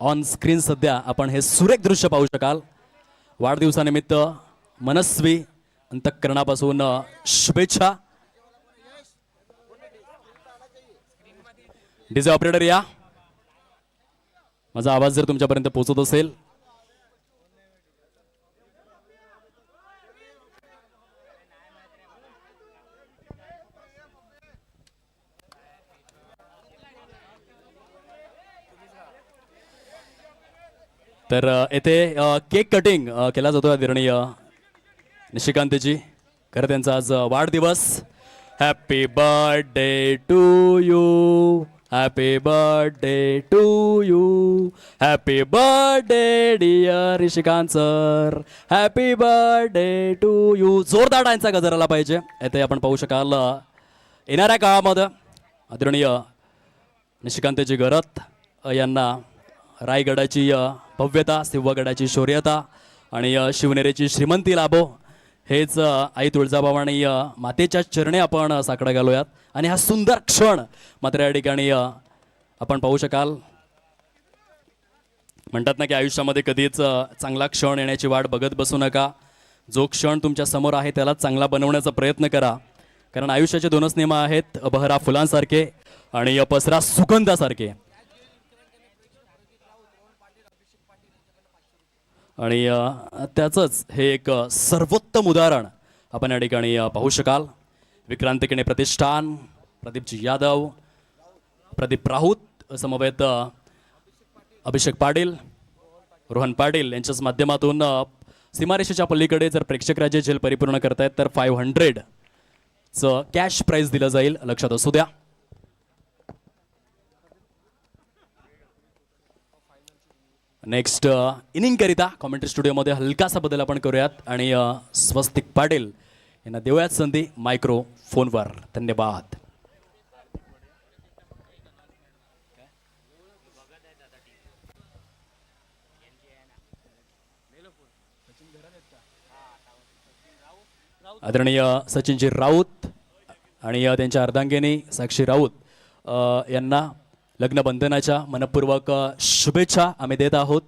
A: ऑन स्क्रीन सध्या आपण हे सुरेख दृश्य पाहू शकाल. वाढदिवसानिमित्त मनस्वी अंतःकरणापासून शुभेच्छा. DJ ऑपरेटर या, माझा आवाज जर तुमच्यापर्यंत पोहोचत असेल तर येथे केक कटिंग केला जातो. आदरणीय निशिकांतजी खरं त्यांचा आज वाढदिवस. Happy birthday to you, happy birthday to you, happy birthday dear Nishikant sir, happy birthday to you. जोरदार डान्सचा गजर आला पाहिजे. येथे आपण पाहू शकाल येणाऱ्या काळामध्ये आदरणीय निशिकांतजी गरत यांना रायगडाची भव्यता, सिंहगडाची शौर्यता आणि शिवनेरीची श्रीमंती लाभो हेच आई तुळजाभवानी मातेच्या चरणी आपण साकडं घालूयात. आणि हा सुंदर क्षण मात्र या ठिकाणी आपण पाहू शकाल. म्हणतात ना की आयुष्यामध्ये कधीच चांगला क्षण येण्याची वाट बघत बसू नका. जो क्षण तुमच्या समोर आहे त्याला चांगला बनवण्याचा प्रयत्न करा. कारण आयुष्याचे दोनच नियम आहेत, बहरा फुलांसारखे आणि पसरा सुगंधासारखे. आणि त्याचंच हे एक सर्वोत्तम उदाहरण आपण या ठिकाणी पाहू शकाल. विक्रांत किणे प्रतिष्ठान, प्रदीपजी यादव, प्रदीप राऊत समवेत अभिषेक पाटील, रोहन पाटील यांच्याच माध्यमातून सीमारेषेच्या पलीकडे जर प्रेक्षक राज्य झेल परिपूर्ण करतायत तर 500चं कॅश प्राईज दिलं जाईल, लक्षात असू द्या. नेक्स्ट इनिंगकरिता कॉमेंट्री स्टुडिओमध्ये हलकासा बदल आपण करूयात आणि स्वस्तिक पाटील यांना देऊयात संधी मायक्रोफोनवर. धन्यवाद. आदरणीय सचिनजी राऊत आणि त्यांच्या अर्धांगिनी साक्षी राऊत यांना लग्नबंधनाच्या मनपूर्वक शुभेच्छा आम्ही देत आहोत.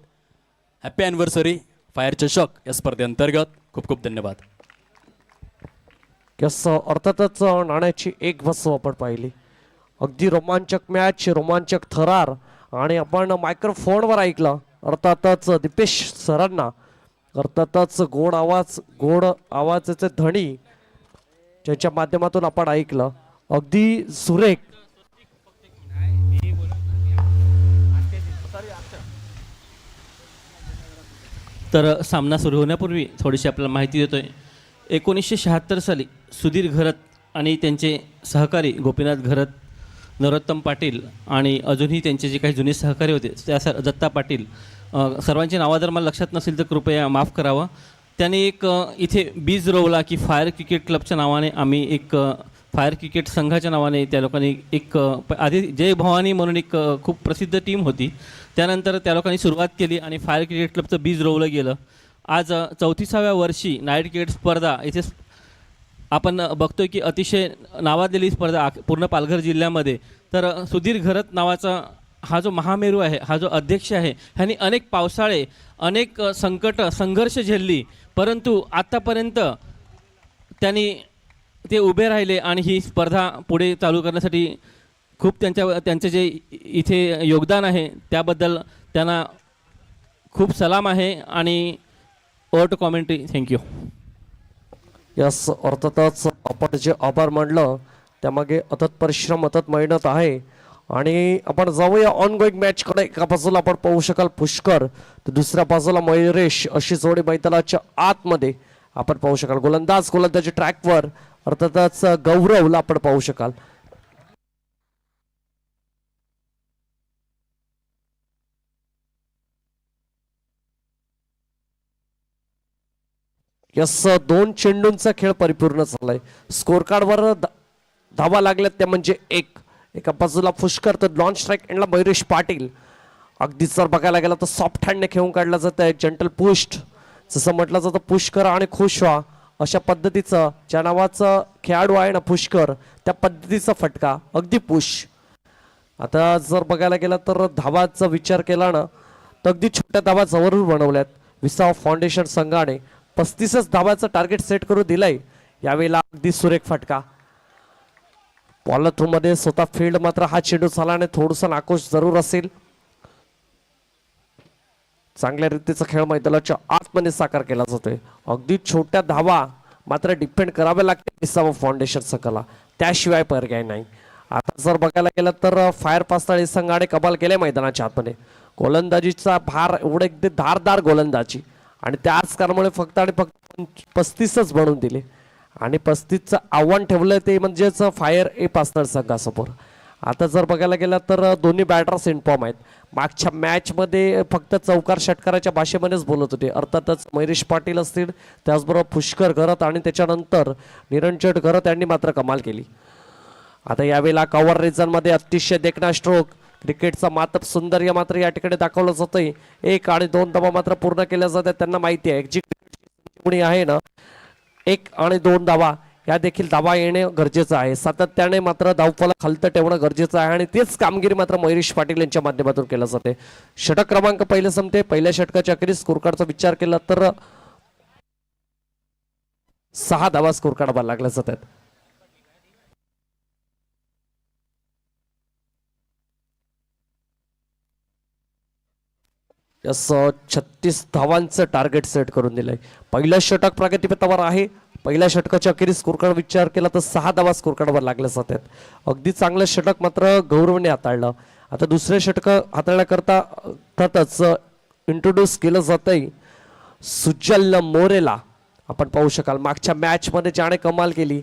A: हॅपी ॲनिव्हर्सरी फायर चषक या स्पर्धेअंतर्गत. खूप खूप धन्यवाद.
C: यस, अर्थातच नाण्याची एक बाजू आपण पाहिली. अगदी रोमांचक मॅच, रोमांचक थरार आणि आपण मायक्रोफोनवर ऐकलं अर्थातच दीपेश सरांना. अर्थातच गोड आवाजाचे धणी ज्याच्या माध्यमातून आपण ऐकलं अगदी सुरेख.
D: तर सामना सुरू होण्यापूर्वी थोडीशी आपल्याला माहिती देतोय. 1976 साली सुधीर घरत आणि त्यांचे सहकारी गोपीनाथ घरत नरोत्तम पाटील आणि अजूनही त्यांचे जे काही जुने सहकारी होते त्या दत्ता पाटील, सर्वांची नावं जर मला लक्षात नसेल तर कृपया माफ करावं. त्याने एक इथे बीज रोवला की फायर क्रिकेट क्लबच्या नावाने आम्ही एक फायर क्रिकेट संघाच्या नावाने त्या लोकांनी एक आधी जय भवानी म्हणून एक खूप प्रसिद्ध टीम होती. त्यानंतर त्या लोकांनी सुरुवात केली आणि फायर क्रिकेट क्लबचं बीज रोवलं गेलं. आज 34व्या वर्षी नाईट क्रिकेट स्पर्धा इथे आपण बघतोय की अतिशय नावाजलेली स्पर्धा पूर्ण पालघर जिल्ह्यामध्ये. तर सुधीर घरत नावाचा हा जो महामेरू आहे, हा जो अध्यक्ष आहे, ह्यांनी अनेक पावसाळे, अनेक संकट, संघर्ष झेलली, परंतु आत्तापर्यंत त्यांनी ते उभे राहिले आणि ही स्पर्धा पुढे चालू करण्यासाठी खूप त्यांचं जे इथे योगदान आहे त्याबद्दल त्यांना खूप सलाम आहे. आणि over to commentary. Thank you.
C: Yes, अर्थातच आपण जे आभार मानलं त्यामागे अथक परिश्रम, अथक मेहनत आहे. आणि आपण जाऊया ऑन गोईंग मॅचकडे. एका बाजूला आपण पाहू शकाल पुष्कर, तर दुसऱ्या बाजूला मयुरेश, अशी जोडी मैदानाच्या आतमध्ये आपण पाहू शकाल. गोलंदाजी ट्रॅकवर, अर्थातच गौरवला आपण पाहू शकाल. यस, 2 चेंडूंचा खेळ परिपूर्ण झालाय. स्कोर कार्डवर धावा लागल्यात त्या म्हणजे एका बाजूला पुष्कर, तर लॉन्च स्ट्राईक एंडला मयुरेश पाटील. अगदी जर बघायला गेला तर सॉफ्ट हँडने खेळून काढला जात आहे. जंटल पुष्ट जसं म्हटलं जातं, पुष्कर आणि खुश व्हा अशा पद्धतीचं ज्या नावाचं खेळाडू आहे ना पुष्कर, त्या पद्धतीचा फटका अगदी पुश. आता जर बघायला गेला तर धावाचा विचार केला ना तर अगदी छोट्या धावा जवळून बनवल्यात. विसाव फाउंडेशन संघाने 35च धावाचं टार्गेट सेट करून दिलंय. यावेळेला अगदी सुरेख फटका. पॉलथ्रोमध्ये स्वतः फील्ड मात्र हा चेंडू झाला आणि थोडंसं नाखुश जरूर असेल. चांगल्या रीतीचा खेळ मैदानाच्या आतमध्ये साकार केला जातोय. अगदी छोट्या धावा मात्र डिपेंड कराव्या लागते विसावा फाउंडेशन संघाला, त्याशिवाय पर्याय नाही. आता जर बघायला गेलं तर फायर पास्ताळी संघाने कमाल केले मैदानाच्या आतमध्ये. गोलंदाजीचा भार एवढे अगदी धारदार गोलंदाजी आणि त्याच कारणामुळे फक्त आणि फक्त 35च बनवून दिले. आणि 35चं आव्हान ठेवलं ते म्हणजेच फायर ए पास्ताळ संघासमोर. आता जर बघायला गेलं तर दोन्ही बॅटर्स इन्फॉर्म आहेत. मागच्या मॅचमध्ये फक्त चौकार षटकाराच्या भाषेमध्येच बोलत होते. अर्थातच मयुरेश पाटील असतील, त्याचबरोबर पुष्कर घरत आणि त्याच्यानंतर निरंजन घरत यांनी मात्र कमाल केली. आता यावेळेला कव्हर रिजनमध्ये अतिशय देखणा स्ट्रोक, क्रिकेटचा मातब सौंदर्य मात्र या ठिकाणी दाखवलं जातंय. 1 आणि 2 धावा मात्र पूर्ण केल्या जातात. त्यांना माहिती आहे जी कोणी आहे ना, 1 आणि 2 धावा या देखील धावा येणे गरजेचं आहे. सातत्याने मात्र धावफलक खालतं ठेवणं गरजेचं आहे आणि तेच कामगिरी मात्र मयुरेश पाटील यांच्या माध्यमातून केलं जाते. षटक क्रमांक पहिले संपते. पहिल्या षटकाच्या अखेरीस स्कोरकार्डचा विचार केला तर 6 धावा स्कोरकार्डवर लागल्या जातात. यस, 36 धावांचं टार्गेट सेट करून दिलंय. पहिलं षटक प्रगतीपथावर आहे. पहिल्या षटकाच्या अखेरीस स्कोरकार्ड विचार केला तर 6 धावा स्कोरकार्डवर लागल्या जातात. अगदी चांगलं षटक मात्र गौरवने हाताळलं. आता दुसरे षटक हाताळण्याकरता अर्थातच इंट्रोड्यूस केलं जातंय सुजल मोरेला. आपण पाहू शकाल मागच्या मॅचमध्ये ज्याने कमाल केली.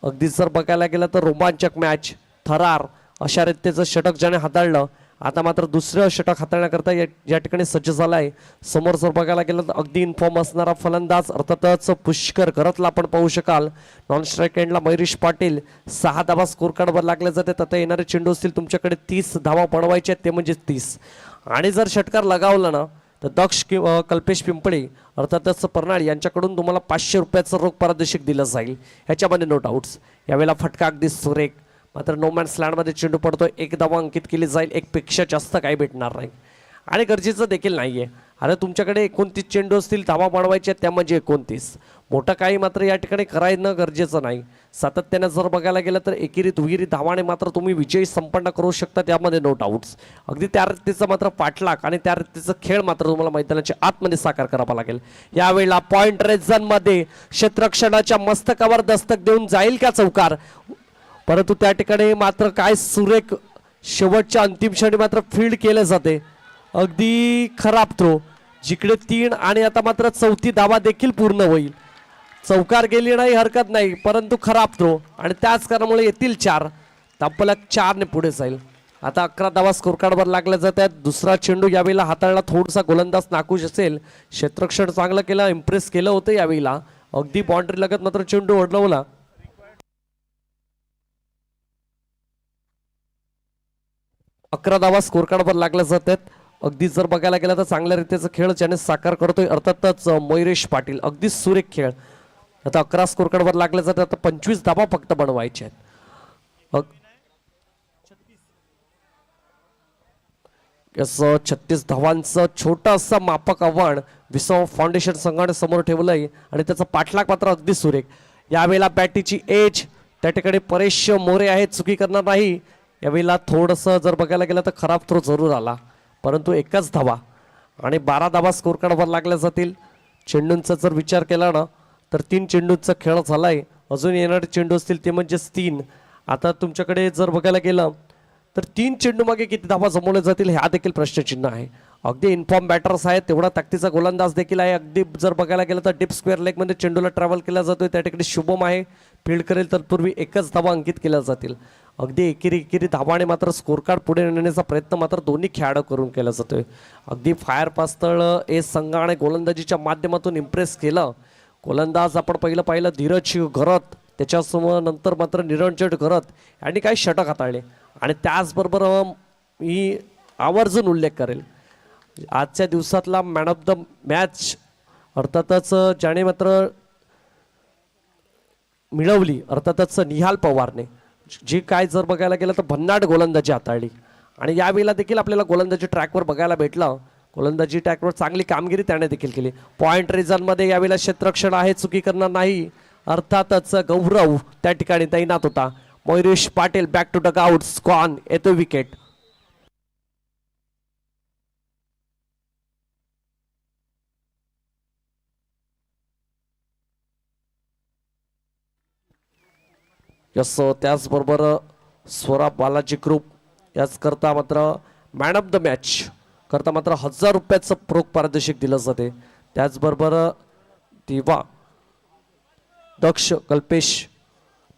C: अगदी जर बघायला गेलं तर रोमांचक मॅच, थरार अशा रीतीचं षटक ज्याने हाताळलं. आता मात्र दुसरं षटक हाताळण्याकरता या ठिकाणी सज्ज झाला आहे. समोर जर बघायला गेलं तर अगदी इन्फॉर्म असणारा फलंदाज अर्थातच पुष्कर घरतला आपण पाहू शकाल. नॉन स्ट्राईक एंडला मयुरेश पाटील. 6 धावा स्कोर कार्डवर लागले जाते. आता येणारे चेंडू असतील तुमच्याकडे 30 धावा बनवायचे आहेत, ते म्हणजे 30. आणि जर षटकार लगावला ना तर दक्ष कल्पेश पिंपळे अर्थातच परनाळ यांच्याकडून तुम्हाला 500 रुपयाचं रोख पारितोषिक दिलं जाईल. ह्याच्यामध्ये नो डाऊट्स. यावेळेला फटका अगदी सुरेख, मात्र नो मॅन्स लँडमध्ये चेंडू पडतोय. 1 धावा अंकित केली जाईल. 1 पेक्षा जास्त काही भेटणार नाही आणि गरजेचं देखील नाहीये. अरे तुमच्याकडे 29 चेंडू असतील, धावा बनवायच्या त्या म्हणजे 29. मोठं काही मात्र या ठिकाणी करायचं गरजेचं नाही. सातत्याने जर बघायला गेलं तर एकेरी दुहेरी धावाने मात्र तुम्ही विजय संपन्न करू शकता, त्यामध्ये नो डाऊट्स. अगदी त्या रीतीचा मात्र पाठलाग आणि त्या रीतीचा खेळ मात्र तुम्हाला मैदानाच्या आतमध्ये साकार करावा लागेल. यावेळेला पॉइंट रेझनमध्ये क्षेत्ररक्षणाच्या मस्तकावर दस्तक देऊन जाईल का चौकार, परंतु त्या ठिकाणी मात्र काय सुरेख शेवटच्या अंतिम क्षणी मात्र फील्ड केले जाते. अगदी खराब थ्रो, जिकडे 3 आणि आता मात्र 4थी धावा देखील पूर्ण होईल. चौकार गेली नाही हरकत नाही, परंतु खराब थ्रो आणि त्याच कारणामुळे येतील 4. धापलक 4 पुढे जाईल. आता 11 धावा स्कोर कार्डवर लागल्या जात आहेत. दुसरा चेंडू यावेळेला हाताळला थोडासा गोलंदाज नाखुश असेल. क्षेत्ररक्षण चांगलं केलं, इम्प्रेस केलं होतं यावेळेला. अगदी बाउंड्री लगत मात्र चेंडू ओढलवला. 11 धावा स्कोर कार्डवर लागल्या जात आहेत. अगदी जर बघायला गेला तर चांगल्या रीतीचा खेळ ज्याने साकार करतोय अर्थातच मयुरेश पाटील. अगदी सुरेख खेळ. आता 11 स्कोर कार्डवर लागल्या जातात. आता 25 धावा फक्त बनवायचे आहेत. 36 धावांचं छोटंसं मापक आव्हान विसव फाउंडेशन संघाने समोर ठेवलंय आणि त्याचा पाठलाग मात्र अगदी सुरेख. यावेळेला बॅटीची एज त्या ठिकाणी परेश मोरे आहेत, चुकी करणार नाही. यावेळेला थोडंसं जर बघायला गेलं तर खराब थ्रो जरूर आला, परंतु एकच धावा आणि 12 धावा स्कोर कार्डवर लागल्या जातील. चेंडूंचा जर विचार केला ना तर 3 चेंडूंचा खेळ झालाय. अजून येणारे चेंडू असतील ते म्हणजेच 3. आता तुमच्याकडे जर बघायला गेलं तर 3 चेंडू मागे किती धावा जमवले जातील हा देखील प्रश्नचिन्ह आहे. अगदी इन्फॉर्म बॅटर्स आहेत, तेवढा ताकदीचा गोलंदाज देखील आहे. अगदी जर बघायला गेलं तर डीप स्क्वेअर लेगमध्ये चेंडूला ट्रॅव्हल केला जातोय. त्या ठिकाणी शुभम आहे, फील्ड करेल तर पूर्वी एकच धावा अंकित केल्या जातील. अगदी एकेरी धावाने मात्र स्कोर कार्ड पुढे नेण्याचा प्रयत्न मात्र दोन्ही खेळाडू करून केला जातोय. अगदी फायर पास्तळ एस संघाने गोलंदाजीच्या माध्यमातून इम्प्रेस केलं. गोलंदाज आपण पाहिलं धीरज घरत, त्याच्यासमोर नंतर मात्र निरंजन घरत यांनी काही षटक हाताळले. आणि त्याचबरोबर मी आवर्जून उल्लेख करेल आजच्या दिवसातला मॅन ऑफ द मॅच अर्थातच ज्याने मात्र मिळवली अर्थातच निहाल पवारने, जी काय जर बघायला गेलं तर भन्नाट गोलंदाजी हाताळली. आणि यावेळेला देखील आपल्याला गोलंदाजी ट्रॅकवर बघायला भेटलं. गोलंदाजी ट्रॅकवर चांगली कामगिरी त्याने देखील केली. पॉइंट रिझनमध्ये यावेळेला क्षेत्ररक्षण आहे, चुकी करणार नाही. अर्थातच गौरव त्या ठिकाणी तैनात होता. Mayuresh Patil back to dugout, स्कॉन येतो विकेट. यस, त्याचबरोबर स्वरा बालाजी ग्रुप याच करता मात्र मॅन ऑफ द मॅच करता मात्र 1000 रुपयाचं प्रोक पारितोषिक दिलं जाते. त्याचबरोबर दिवा दक्ष कल्पेश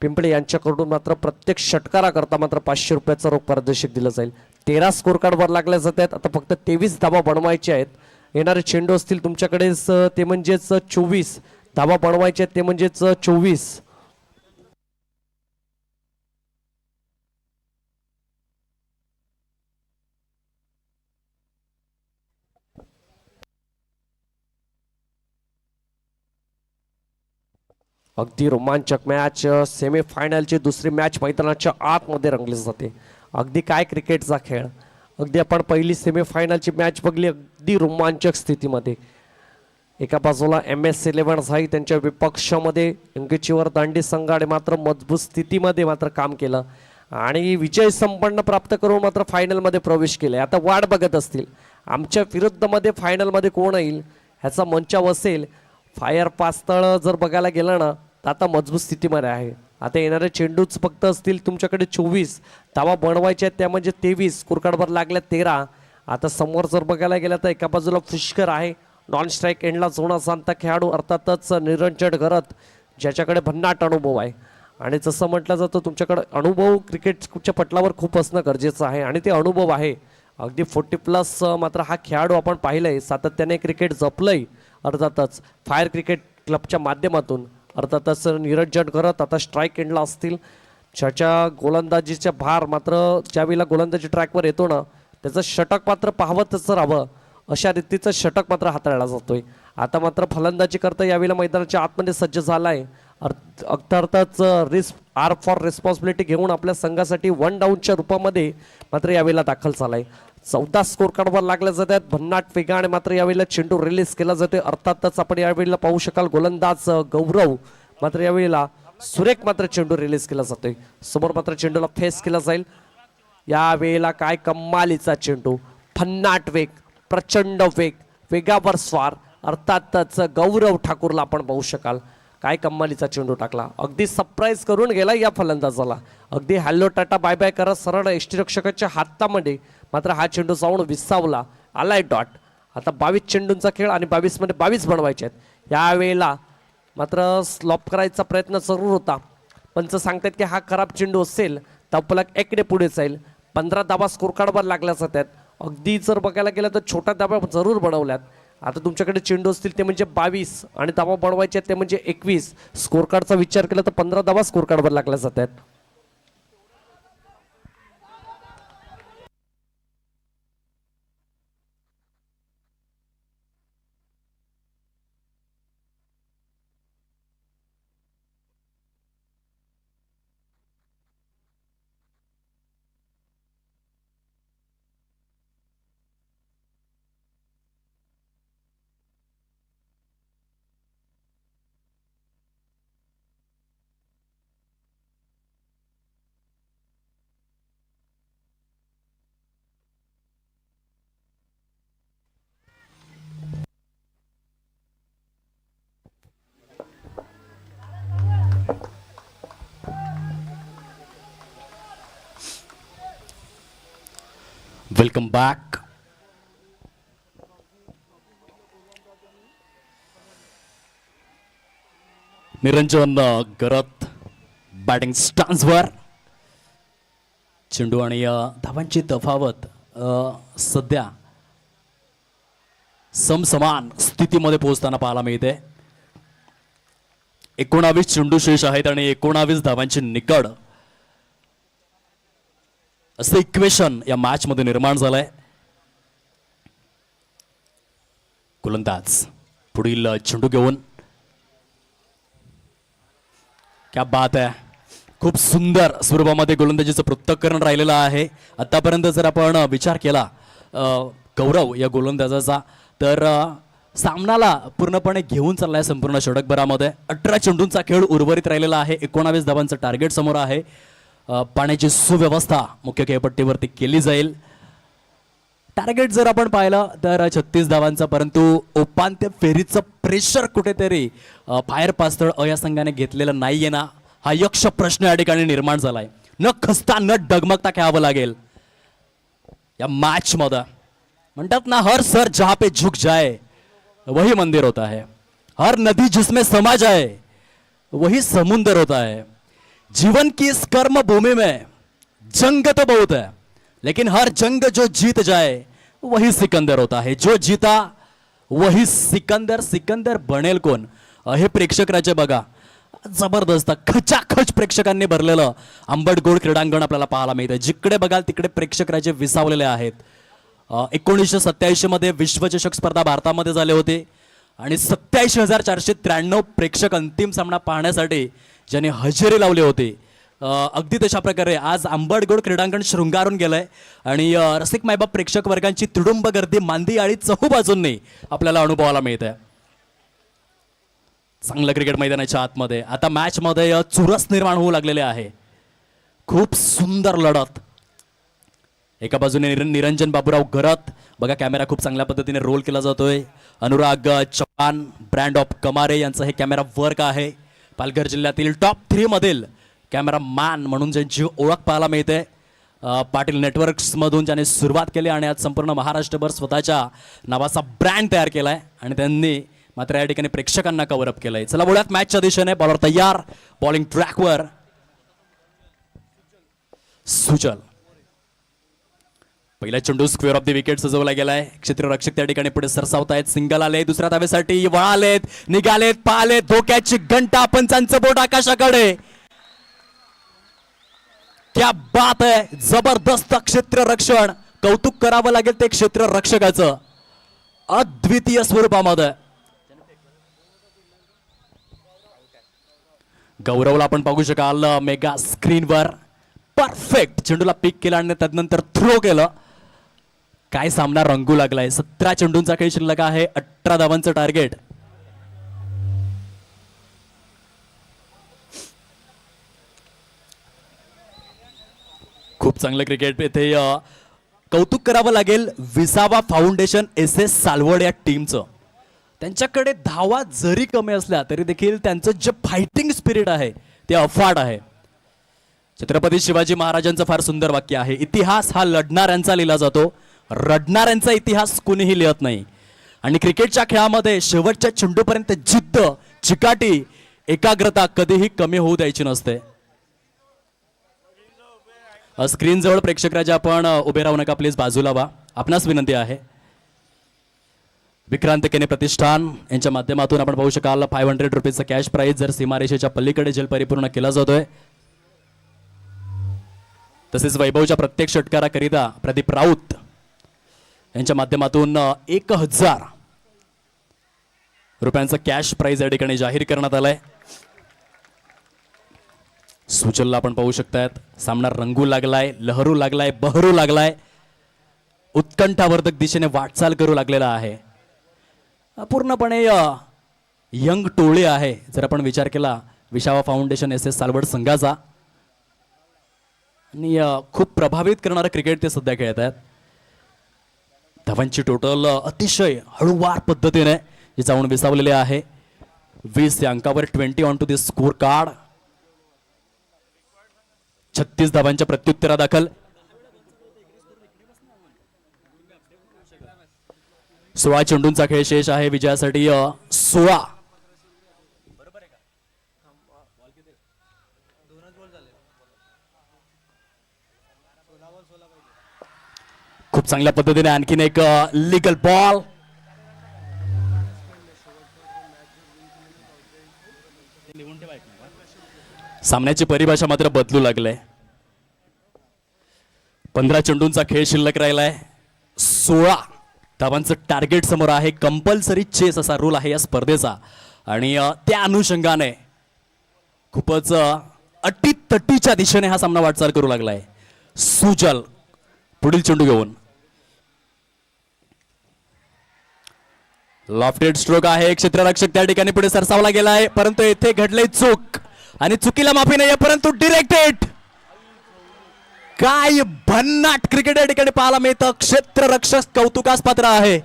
C: पिंपळे यांच्याकडून मात्र प्रत्येक षटकारा करता मात्र 500 रुपयाचं रोख पारितोषिक दिलं जाईल. 13 स्कोर कार्डवर लागल्या जात आहेत. आता फक्त 23 धावा बनवायचे आहेत. येणारे चेंडू असतील तुमच्याकडेच ते म्हणजेच 24 धावा बनवायचे आहेत, ते म्हणजेच 24. अगदी रोमांचक मॅच, सेमीफायनलची दुसरी मॅच मैदानाच्या आतमध्ये रंगली जाते. अगदी काय क्रिकेटचा खेळ. अगदी आपण पहिली सेमीफायनलची मॅच बघली अगदी रोमांचक स्थितीमध्ये. एका बाजूला MS11 झाई त्यांच्या विपक्षामध्ये इंगचीवर दांडी संघाने मात्र मजबूत स्थितीमध्ये मात्र काम केलं आणि विजय संपन्न प्राप्त करून मात्र फायनलमध्ये प्रवेश केले. आता वाट बघत असतील आमच्या विरुद्धमध्ये फायनलमध्ये कोण येईल ह्याचा मंचाव असेल. फायर पास्तळ जर बघायला गेलं ना तर आता मजबूत स्थितीमध्ये आहे. आता येणारे चेंडूच फक्त असतील तुमच्याकडे 24 धावा बनवायच्या आहेत, त्या म्हणजे 23 स्कोर कार्डवर लागल्या 13. आता समोर जर बघायला गेलं तर एका बाजूला पुष्कर आहे, नॉन स्ट्राईक एंडला जोडा सांगता खेळाडू अर्थातच निरंजन घरत ज्याच्याकडे भन्नाट अनुभव आहे. आणि जसं म्हटलं जातं तुमच्याकडे अनुभव क्रिकेटच्या पटलावर खूप असणं गरजेचं आहे आणि ते अनुभव आहे. अगदी 40+ मात्र हा खेळाडू आपण पाहिलंय, सातत्याने क्रिकेट जपलंय अर्थातच फायर क्रिकेट क्लबच्या माध्यमातून. अर्थातच निरंजन करत आता स्ट्राईक एंडला असतील, ज्याच्या गोलंदाजीचा भार मात्र ज्यावेळेला गोलंदाजी ट्रॅकवर येतो ना त्याचं षटक मात्र पाहतच राहावं अशा रीतीचं षटक मात्र हाताळला जातोय. आता मात्र फलंदाजी करता यावेळेला मैदानाच्या आतमध्ये सज्ज झालाय. अर्थातच आर फॉर रिस्पॉन्सिबिलिटी घेऊन आपल्या संघासाठी 1 डाऊनच्या रूपामध्ये मात्र यावेळेला दाखल झालाय. 14 स्कोर कार्डवर लागल्या जातात. भन्नाट वेगाने मात्र यावेळेला चेंडू रिलीज केला जातोय. अर्थातच आपण यावेळेला पाहू शकाल गोलंदाज गौरव मात्र यावेळेला सुरेख मात्र चेंडू रिलीज केला जातोय. समोर मात्र चेंडूला फेस केला जाईल. यावेळेला काय कमालीचा चेंडू, भन्नाट वेग, प्रचंड वेग, वेगावर स्वार अर्थातच गौरव ठाकूरला आपण पाहू शकाल. काय कमालीचा चेंडू टाकला, अगदी सरप्राईज करून गेला या फलंदाजाला. अगदी हॅलो टाटा बाय बाय करत सरळ यष्टीरक्षकाच्या हातामध्ये मात्र हा चेंडू जाऊन विसावला. आलाय डॉट. आता 22 चेंडूंचा खेळ आणि 22 मध्ये 22 बनवायचे आहेत. यावेळेला मात्र स्लॉप करायचा प्रयत्न जरूर होता. पंच सांगतात की हा खराब चेंडू असेल धावफलक 1 पुढे जाईल. 15 धावा स्कोर कार्डवर लागल्या जातात. अगदी जर बघायला गेलं तर छोट्या धाब्या जरूर बनवल्यात. आता तुमच्याकडे चेंडू असतील ते म्हणजे 22 आणि धावा बनवायचे आहेत ते म्हणजे 21. स्कोर कार्डचा विचार केला तर 15 धावा स्कोर कार्डवर लागल्या जातात.
A: Welcome back. Niranjan Gharat batting स्टान्सवर. चेंडू आणि धावांची तफावत सध्या समसमान स्थितीमध्ये पोहोचताना पाहायला मिळते. 19 चेंडू शेष आहेत आणि 19 धावांची निकड असं इक्वेशन या मॅच मध्ये निर्माण झालंय. गोलंदाज पुढील चेंडू घेऊन. क्या बात आहे. खूप सुंदर स्वरूपामध्ये गोलंदाजीचं पृथक्करण राहिलेलं आहे. आतापर्यंत जर आपण विचार केला गौरव या गोलंदाजाचा तर सामनाला पूर्णपणे घेऊन चाललाय संपूर्ण षटकभरामध्ये. 18 चेंडूंचा खेळ उर्वरित राहिलेला आहे. 19 धावांचं टार्गेट समोर आहे. पाण्याची सुव्यवस्था मुख्य खेळपट्टीवरती केली जाईल. टार्गेट जर आपण पाहिलं तर 36 धावांचा, परंतु उपांत्य फेरीचं प्रेशर कुठेतरी फायर पास्तळ या संघाने घेतलेलं नाहीये ना, हा यक्ष प्रश्न या ठिकाणी निर्माण झालाय. न खस्ता न डगमगता खेळावं लागेल या मॅच मध्ये. म्हणतात ना, हर सर जहां पे झुक जाए वही मंदिर होता है, हर नदी जिसमें समा जाए वही समुंदर होता है. जीवन की इस कर्म भूमि में जंग तो बहुत है, लेकिन हर जंग जो जीत जाए वही सिकंदर होता है. जो जीता वही सिकंदर. सिकंदर बनेल कोण हे प्रेक्षक राज्य बघा. जबरदस्त खचाखच प्रेक्षकांनी भरलेलं आंबटगोड क्रीडांगण आपल्याला पाहायला मिळतं. जिकडे बघाल तिकडे प्रेक्षक राज्य विसावलेले आहेत. 1987 मध्ये विश्वचषक स्पर्धा भारतामध्ये झाले होते आणि 87,493 प्रेक्षक अंतिम सामना पाहण्यासाठी ज्यांनी हजेरी लावले होते. अगदी तशा प्रकारे आज आंबटगोड क्रीडांगण शृंगारून गेलंय आणि रसिक मायबाप प्रेक्षक वर्गांची तुडुंब गर्दी मांदी आळी चहूबाजूंनी आपल्याला अनुभवायला मिळत आहे. चांगलं क्रिकेट मैदानाच्या आतमध्ये आता मॅच मध्ये चुरस निर्माण होऊ लागलेले आहे. खूप सुंदर लढत. एका बाजूने निरंजन बाबूराव गरत बघा, कॅमेरा खूप चांगल्या पद्धतीने रोल केला जातोय. अनुराग चव्हाण ब्रँड ऑफ कमारे यांचं हे कॅमेरा वर्क आहे. पालघर जिल्ह्यातील टॉप 3 मधील कॅमेरा मॅन म्हणून ज्यांची ओळख पाहायला मिळते. पाटील नेटवर्क्स मधून ज्याने सुरुवात केली आणि आज संपूर्ण महाराष्ट्रभर स्वतःच्या नावाचा ब्रँड तयार केलाय आणि त्यांनी मात्र या ठिकाणी प्रेक्षकांना कव्हर अप केलंय. चला बोलूयात मॅचच्या दिशेने. बॉलर तयार, बॉलिंग ट्रॅकवर. सुजल पहिला चेंडू स्क्वेअर ऑफ द विकेट सजवला गेलाय. क्षेत्ररक्षक त्या ठिकाणी पुढे सरसावत आहेत. सिंगल आले, दुसऱ्या धावेसाठी वळालेत, निघालेत, पाहलेत. धोक्याची घंटा, पंचांचं बोट आकाशाकडे. क्या बात आहे. जबरदस्त क्षेत्ररक्षण. कौतुक करावं लागेल ते क्षेत्ररक्षकाचं अद्वितीय स्वरूपामध्ये. गौरवला आपण पाहू शकाल मेगा स्क्रीनवर. परफेक्ट चेंडूला पिक केला आणि त्यानंतर थ्रो केलं. काय सामना रंगू लागलाय. 17 चेंडूंचा खेळ शिल्लक आहे. 18 धावांचं टार्गेट. खूप चांगलं क्रिकेट. इथे कौतुक करावं लागेल विसावा फाउंडेशन SS सालवड या टीमचं. त्यांच्याकडे धावा जरी कमी असल्या तरी देखील त्यांचं जे फायटिंग स्पिरिट आहे ते अफाट आहे. छत्रपती शिवाजी महाराजांचं फार सुंदर वाक्य आहे, इतिहास हा लढणाऱ्यांचा लिहिला जातो, रडणाऱ्यांचा इतिहास कुणीही लिहत नाही. आणि क्रिकेटच्या खेळामध्ये शेवटच्या चेंडूपर्यंत जिद्द, चिकाटी, एकाग्रता कधीही कमी होऊ द्यायची नसते. स्क्रीनजवळ प्रेक्षक राजा आपण उभे राहू नका प्लीज, बाजूला व्हा, आपणास विनंती आहे. विक्रांत केने प्रतिष्ठान यांच्या माध्यमातून आपण पाहू शकाल 500 रुपीजचा कॅश प्राईज जर सीमारेषेच्या पलीकडे जल परिपूर्ण केला जातोय. तसेच वैभवच्या प्रत्येक षटकाराकरिता प्रदीप राऊत यांच्या माध्यमातून 1000 रुपयांचा कॅश प्राईज या ठिकाणी जाहीर करण्यात आलाय. सुचलला आपण पाहू शकतायत, सामना रंगू लागलाय, लहरू लागलाय, बहरू लागलाय, उत्कंठावर्धक दिशेने वाटचाल करू लागलेला आहे. पूर्णपणे यंग टोळी आहे जर आपण विचार केला विसावा फाउंडेशन SS सालवड संघाचा, आणि खूप प्रभावित करणारं क्रिकेट ते सध्या खेळत आहेत. धावांची टोटल अतिशय हळूवार पद्धतीने जी जाऊन विसावलेली आहे. 20 या अंकावर 20 on to the score card. 36 धावांच्या प्रत्युत्तरादाखल 16 चेंडूंचा खेळ शेष आहे. विजयासाठी 16. खूप चांगल्या पद्धतीने आणखीन एक लीगल बॉल. सामन्याची परिभाषा मात्र बदलू लागले. 15 चेंडूंचा खेळ शिल्लक राहिलाय. 16 धावांचं टार्गेट समोर आहे. कंपल्सरी चेस असा रूल आहे या स्पर्धेचा, आणि त्या अनुषंगाने खूपच अटीतटीच्या दिशेने हा सामना वाटचाल करू लागलाय. सुजल पुढील चेंडू घेऊन लॉफ्टेड स्ट्रोक आहे. क्षेत्ररक्षक त्या ठिकाणी पुढे सरसावला गेला आहे, परंतु येथे घडले चूक, आणि चुकीला माफी नाही, परंतु डिरेक्ट हिट. काय भन्नाट क्रिकेट या ठिकाणी पाहायला मिळतं. क्षेत्ररक्षक कौतुकास पात्र आहे.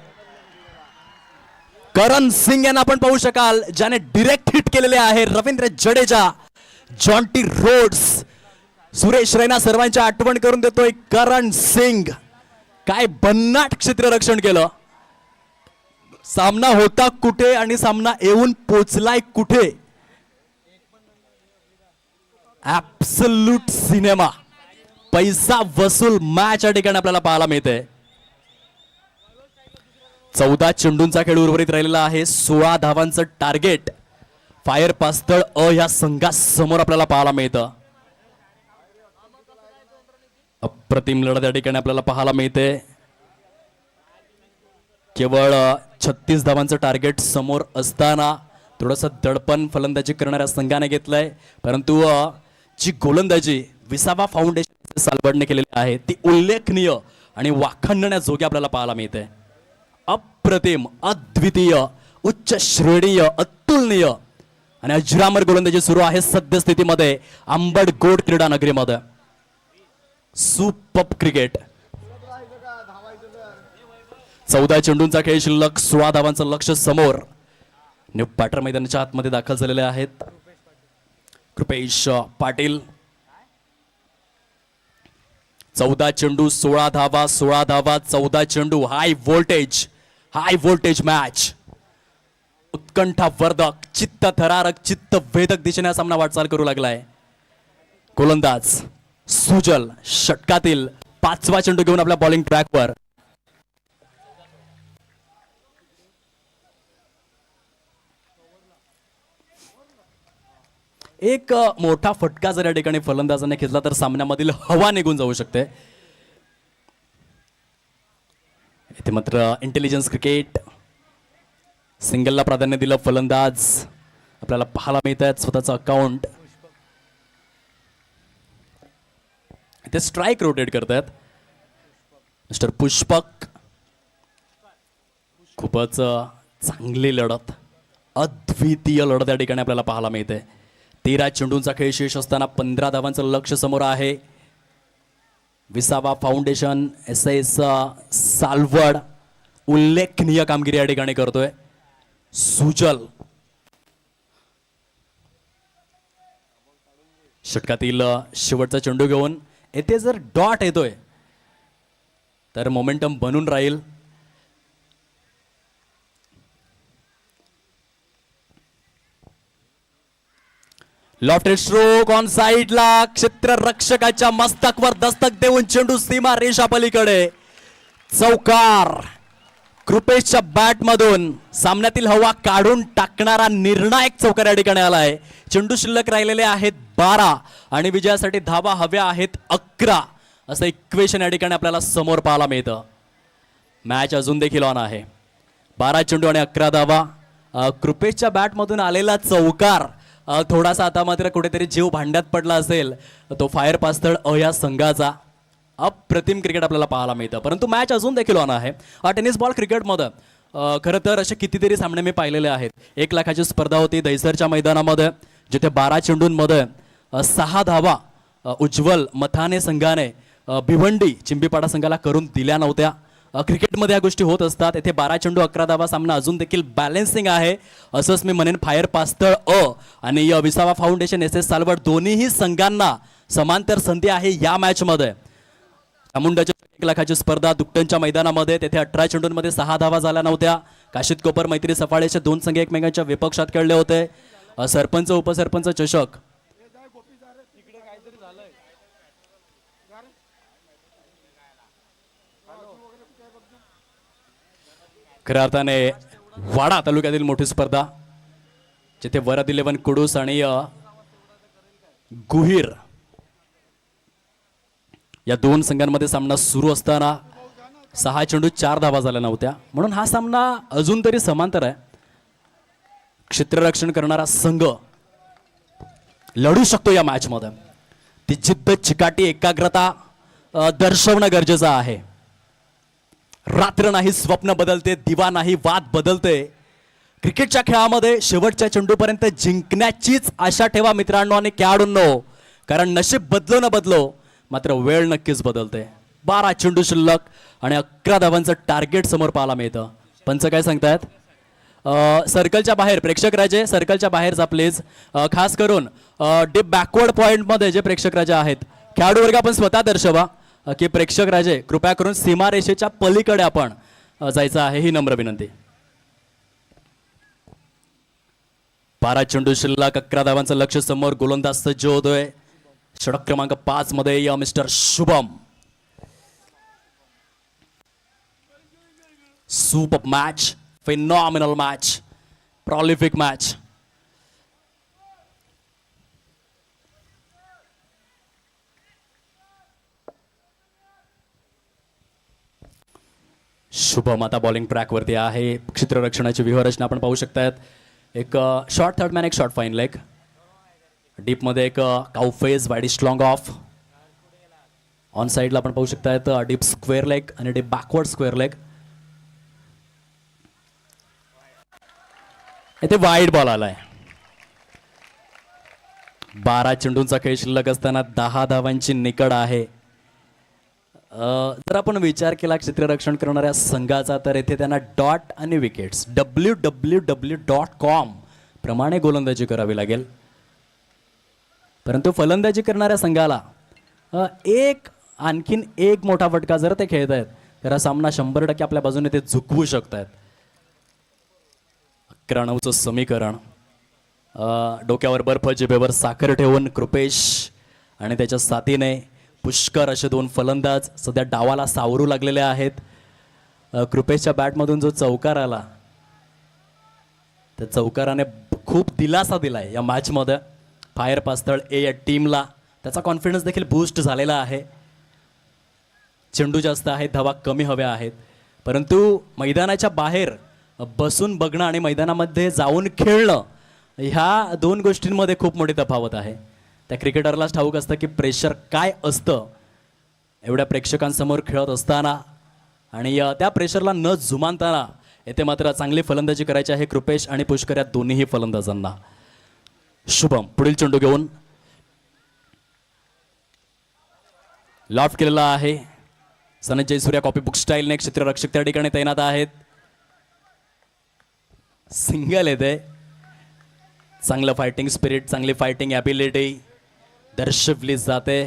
A: करण सिंग यांना आपण पाहू शकाल ज्याने डिरेक्ट हिट केलेले आहे. रवींद्र जडेजा, जॉन्टी रोड्स, सुरेश रैना सर्वांची आठवण करून देतोय करण सिंग. काय भन्नाट क्षेत्ररक्षण केलं. सामना होता कुठे आणि सामना येऊन पोचलाय कुठे. ऍब्सोल्यूट सिनेमा, पैसा वसूल मॅच या ठिकाणी आपल्याला पाहायला मिळते. 14 चेंडूंचा खेळ उर्वरित राहिलेला आहे. 16 धावांचं टार्गेट फायर पास्तळ या संघासमोर आपल्याला पाहायला मिळतं. अप्रतिम लढत या ठिकाणी आपल्याला पाहायला मिळते. केवळ 36 धावांचं टार्गेट समोर असताना थोडंसं दडपण फलंदाजी करणाऱ्या संघाने घेतलंय, परंतु जी गोलंदाजी विसावा फाउंडेशन सालवडने केलेली आहे ती उल्लेखनीय आणि वाखाणण्याजोगी आपल्याला पाहायला मिळते. अप्रतिम, अद्वितीय, उच्च श्रेणीय, अतुलनीय आणि अजरामर गोलंदाजी सुरू आहे सद्यस्थितीमध्ये अंबड गोड क्रीडा नगरीमध्ये. Superb cricket. 14 चेंडूंचा खेळ शिल्लक, 16 धावांचं लक्ष समोर. न्यू पॅटर मैदानाच्या आतमध्ये दाखल झालेले आहेत कृपेश पाटील. 14 चेंडू 16 धावा, 16 धावा 14 चेंडू. High voltage match. उत्कंठावर्धक, चित्तथरारक, चित्तवेधक दिशेने हा सामना वाटचाल करू लागलाय. गोलंदाज सुजल षटकातील 5वा चेंडू घेऊन आपल्या बॉलिंग ट्रॅकवर. एक मोठा फटका जर या ठिकाणी फलंदाजाने घेतला तर सामन्यामधील हवा निघून जाऊ शकते. इथे मात्र इंटेलिजन्स क्रिकेट, सिंगलला प्राधान्य दिलं फलंदाज आपल्याला पाहायला मिळत आहेत. स्वतःचं अकाउंट इथे स्ट्राईक रोटेट करतायत मिस्टर पुष्पक. खूपच चांगली लढत, अद्वितीय लढत या ठिकाणी आपल्याला पाहायला मिळते. 13 चेंडूंचा खेळ शेष असताना 15 धावांचं लक्ष समोर आहे. विसावा फाउंडेशन SS सालवड उल्लेखनीय कामगिरी या ठिकाणी करतोय. सुजल षटकातील शेवटचा चेंडू घेऊन येथे जर डॉट येतोय तर मोमेंटम बनून राहील. लॉफ्टेड स्ट्रोक ऑन साइडला, क्षेत्ररक्षकाच्या मस्तकवर दस्तक देऊन चेंडू सीमा रेषा पलीकडे. चौकार. कृपेशच्या बॅट मधून सामन्यातील हवा काढून टाकणारा निर्णायक चौकार या ठिकाणी आलाय. चेंडू शिल्लक राहिलेले आहेत 12 आणि विजयासाठी धावा हव्या आहेत 11 असं इक्वेशन या ठिकाणी आपल्याला समोर पाहायला मिळतं. मॅच अजून देखील ऑन आहे. 12 चेंडू आणि 11 धावा. कृपेशच्या बॅटमधून आलेला चौकार थोडासा आता मात्र कुठेतरी जीव भांड्यात पडला असेल. तो फायर पास्तळ या संघाचा. अप्रतिम क्रिकेट आपल्याला पाहायला मिळतं, परंतु मॅच अजून देखील ऑन आहे. टेनिस बॉल क्रिकेटमध्ये खरं तर असे कितीतरी सामने मी पाहिलेले आहेत. 1 लाखाची स्पर्धा होती दहिसरच्या मैदानामध्ये, जिथे 12 चेंडूंमध्ये 6 धावा उज्ज्वल मथाने संघाने भिवंडी चिंबीपाडा संघाला करून दिल्या नव्हत्या. क्रिकेटमध्ये या गोष्टी होत असतात. येथे 12 चेंडू 11 धावा सामना अजून देखील बॅलेन्सिंग आहे असंच मी म्हणेन. फायर पास्तळ आणि विसावा फाउंडेशन SS सालवड दोन्हीही संघांना समांतर संधी आहे या मॅचमध्ये. चामुंडाच्या 1 लाखाची स्पर्धा दुकटनच्या मैदानामध्ये, तेथे 18 चेंडूंमध्ये 6 धावा झाल्या नव्हत्या. काशीद कोपर मैत्री सफाळेचे 2 संघ एकमेकांच्या विपक्षात खेळले होते. सरपंच उपसरपंच चषक खऱ्या अर्थाने वाडा तालुक्यातील मोठी स्पर्धा, जिथे वरद 11 कुडूस आणि गुहीर या 2 संघांमध्ये सामना सुरू असताना 6 चेंडू 4 धावा झाल्या नव्हत्या. म्हणून हा सामना अजून तरी समांतर आहे. क्षेत्ररक्षण करणारा संघ लढू शकतो या मॅच मध्ये. ती जिद्द, चिकाटी, एकाग्रता दर्शवणं गरजेचं आहे. रात्र नाही स्वप्न बदलते, दिवा नाही वाद बदलते. क्रिकेटच्या खेळामध्ये शेवटच्या चेंडूपर्यंत जिंकण्याचीच आशा ठेवा मित्रांनो आणि खेळाडूंनो, कारण नशीब बदलो न बदलो मात्र वेळ नक्कीच बदलते. 12 चेंडू शिल्लक आणि 11 धावांचं टार्गेट समोर पाहायला मिळतं. पंच काय सांगतायत? सर्कलच्या बाहेर प्रेक्षक राजे, सर्कलच्या बाहेर जा प्लीज. खास करून डीप बॅकवर्ड पॉइंटमध्ये जे प्रेक्षक राजे आहेत, खेळाडू वर्ग आपण स्वतः दर्शवा की प्रेक्षक राजे कृपया करून सीमारेषेच्या पलीकडे आपण जायचं आहे, ही नम्र विनंती. 12 चेंडू शिल्लक, 11 धावांचं लक्ष समोर. गोलंदाज सज्ज होतोय. षटक क्रमांक 5 मध्ये mister Shubham. Super match, phenomenal match, prolific match. Shubham आता बॉलिंग ट्रॅकवरती आहे. क्षेत्ररक्षणाची व्यूहरचना आपण पाहू शकतायत. एक शॉर्ट थर्ड मॅन, एक शॉर्ट फाईन लेग. डीपमध्ये एक cow phase, wide strong of. On साईडला आपण पाहू शकतायत डीप स्क्वेअर लेग आणि डीप बॅकवर्ड स्क्वेअर लेग. इथे वाईड बॉल आलाय. 12 चेंडूंचा खेळ शिल्लक असताना 10 धावांची निकड आहे. जर आपण विचार केला क्षेत्ररक्षण करणाऱ्या संघाचा, तर येथे त्यांना डॉट आणि विकेट्स www.com प्रमाणे गोलंदाजी करावी लागेल. परंतु फलंदाजी करणाऱ्या संघाला आणखीन एक मोठा फटका जर ते खेळत आहेत, तर हा सामना 100% आपल्या बाजूने ते झुकवू शकतात. 11-9चं समीकरण. डोक्यावर बर्फ, जिभेवर साखर ठेवून कृपेश आणि त्याच्या साथीने पुष्कर असे 2 फलंदाज सध्या डावाला सावरू लागलेले आहेत. कृपेशच्या बॅटमधून जो चौकार आला, त्या चौकाराने खूप दिलासा दिलाय या मॅचमध्ये. फायर पास्तळ या टीमला त्याचा कॉन्फिडन्स देखील बूस्ट झालेला आहे. चेंडू जास्त आहेत, धावा कमी हव्या आहेत, परंतु मैदानाच्या बाहेर बसून बघणं आणि मैदानामध्ये जाऊन खेळणं, ह्या 2 गोष्टींमध्ये खूप मोठी तफावत आहे. त्या क्रिकेटरलाच ठाऊक असतं की प्रेशर काय असतं एवढ्या प्रेक्षकांसमोर खेळत असताना, आणि त्या प्रेशरला न जुमानताना येथे मात्र चांगली फलंदाजी करायची आहे कृपेश आणि पुष्कर या दोन्हीही फलंदाजांना. शुभम पुढील चेंडू घेऊन लॉफ्ट केलेला आहे. सनत जयसूर्या कॉपी बुक स्टाईलने क्षेत्ररक्षक त्या ठिकाणी तैनात आहेत. सिंगल येते. चांगलं फायटिंग स्पिरिट, चांगली फायटिंग ॲबिलिटी दर्शवली जाते.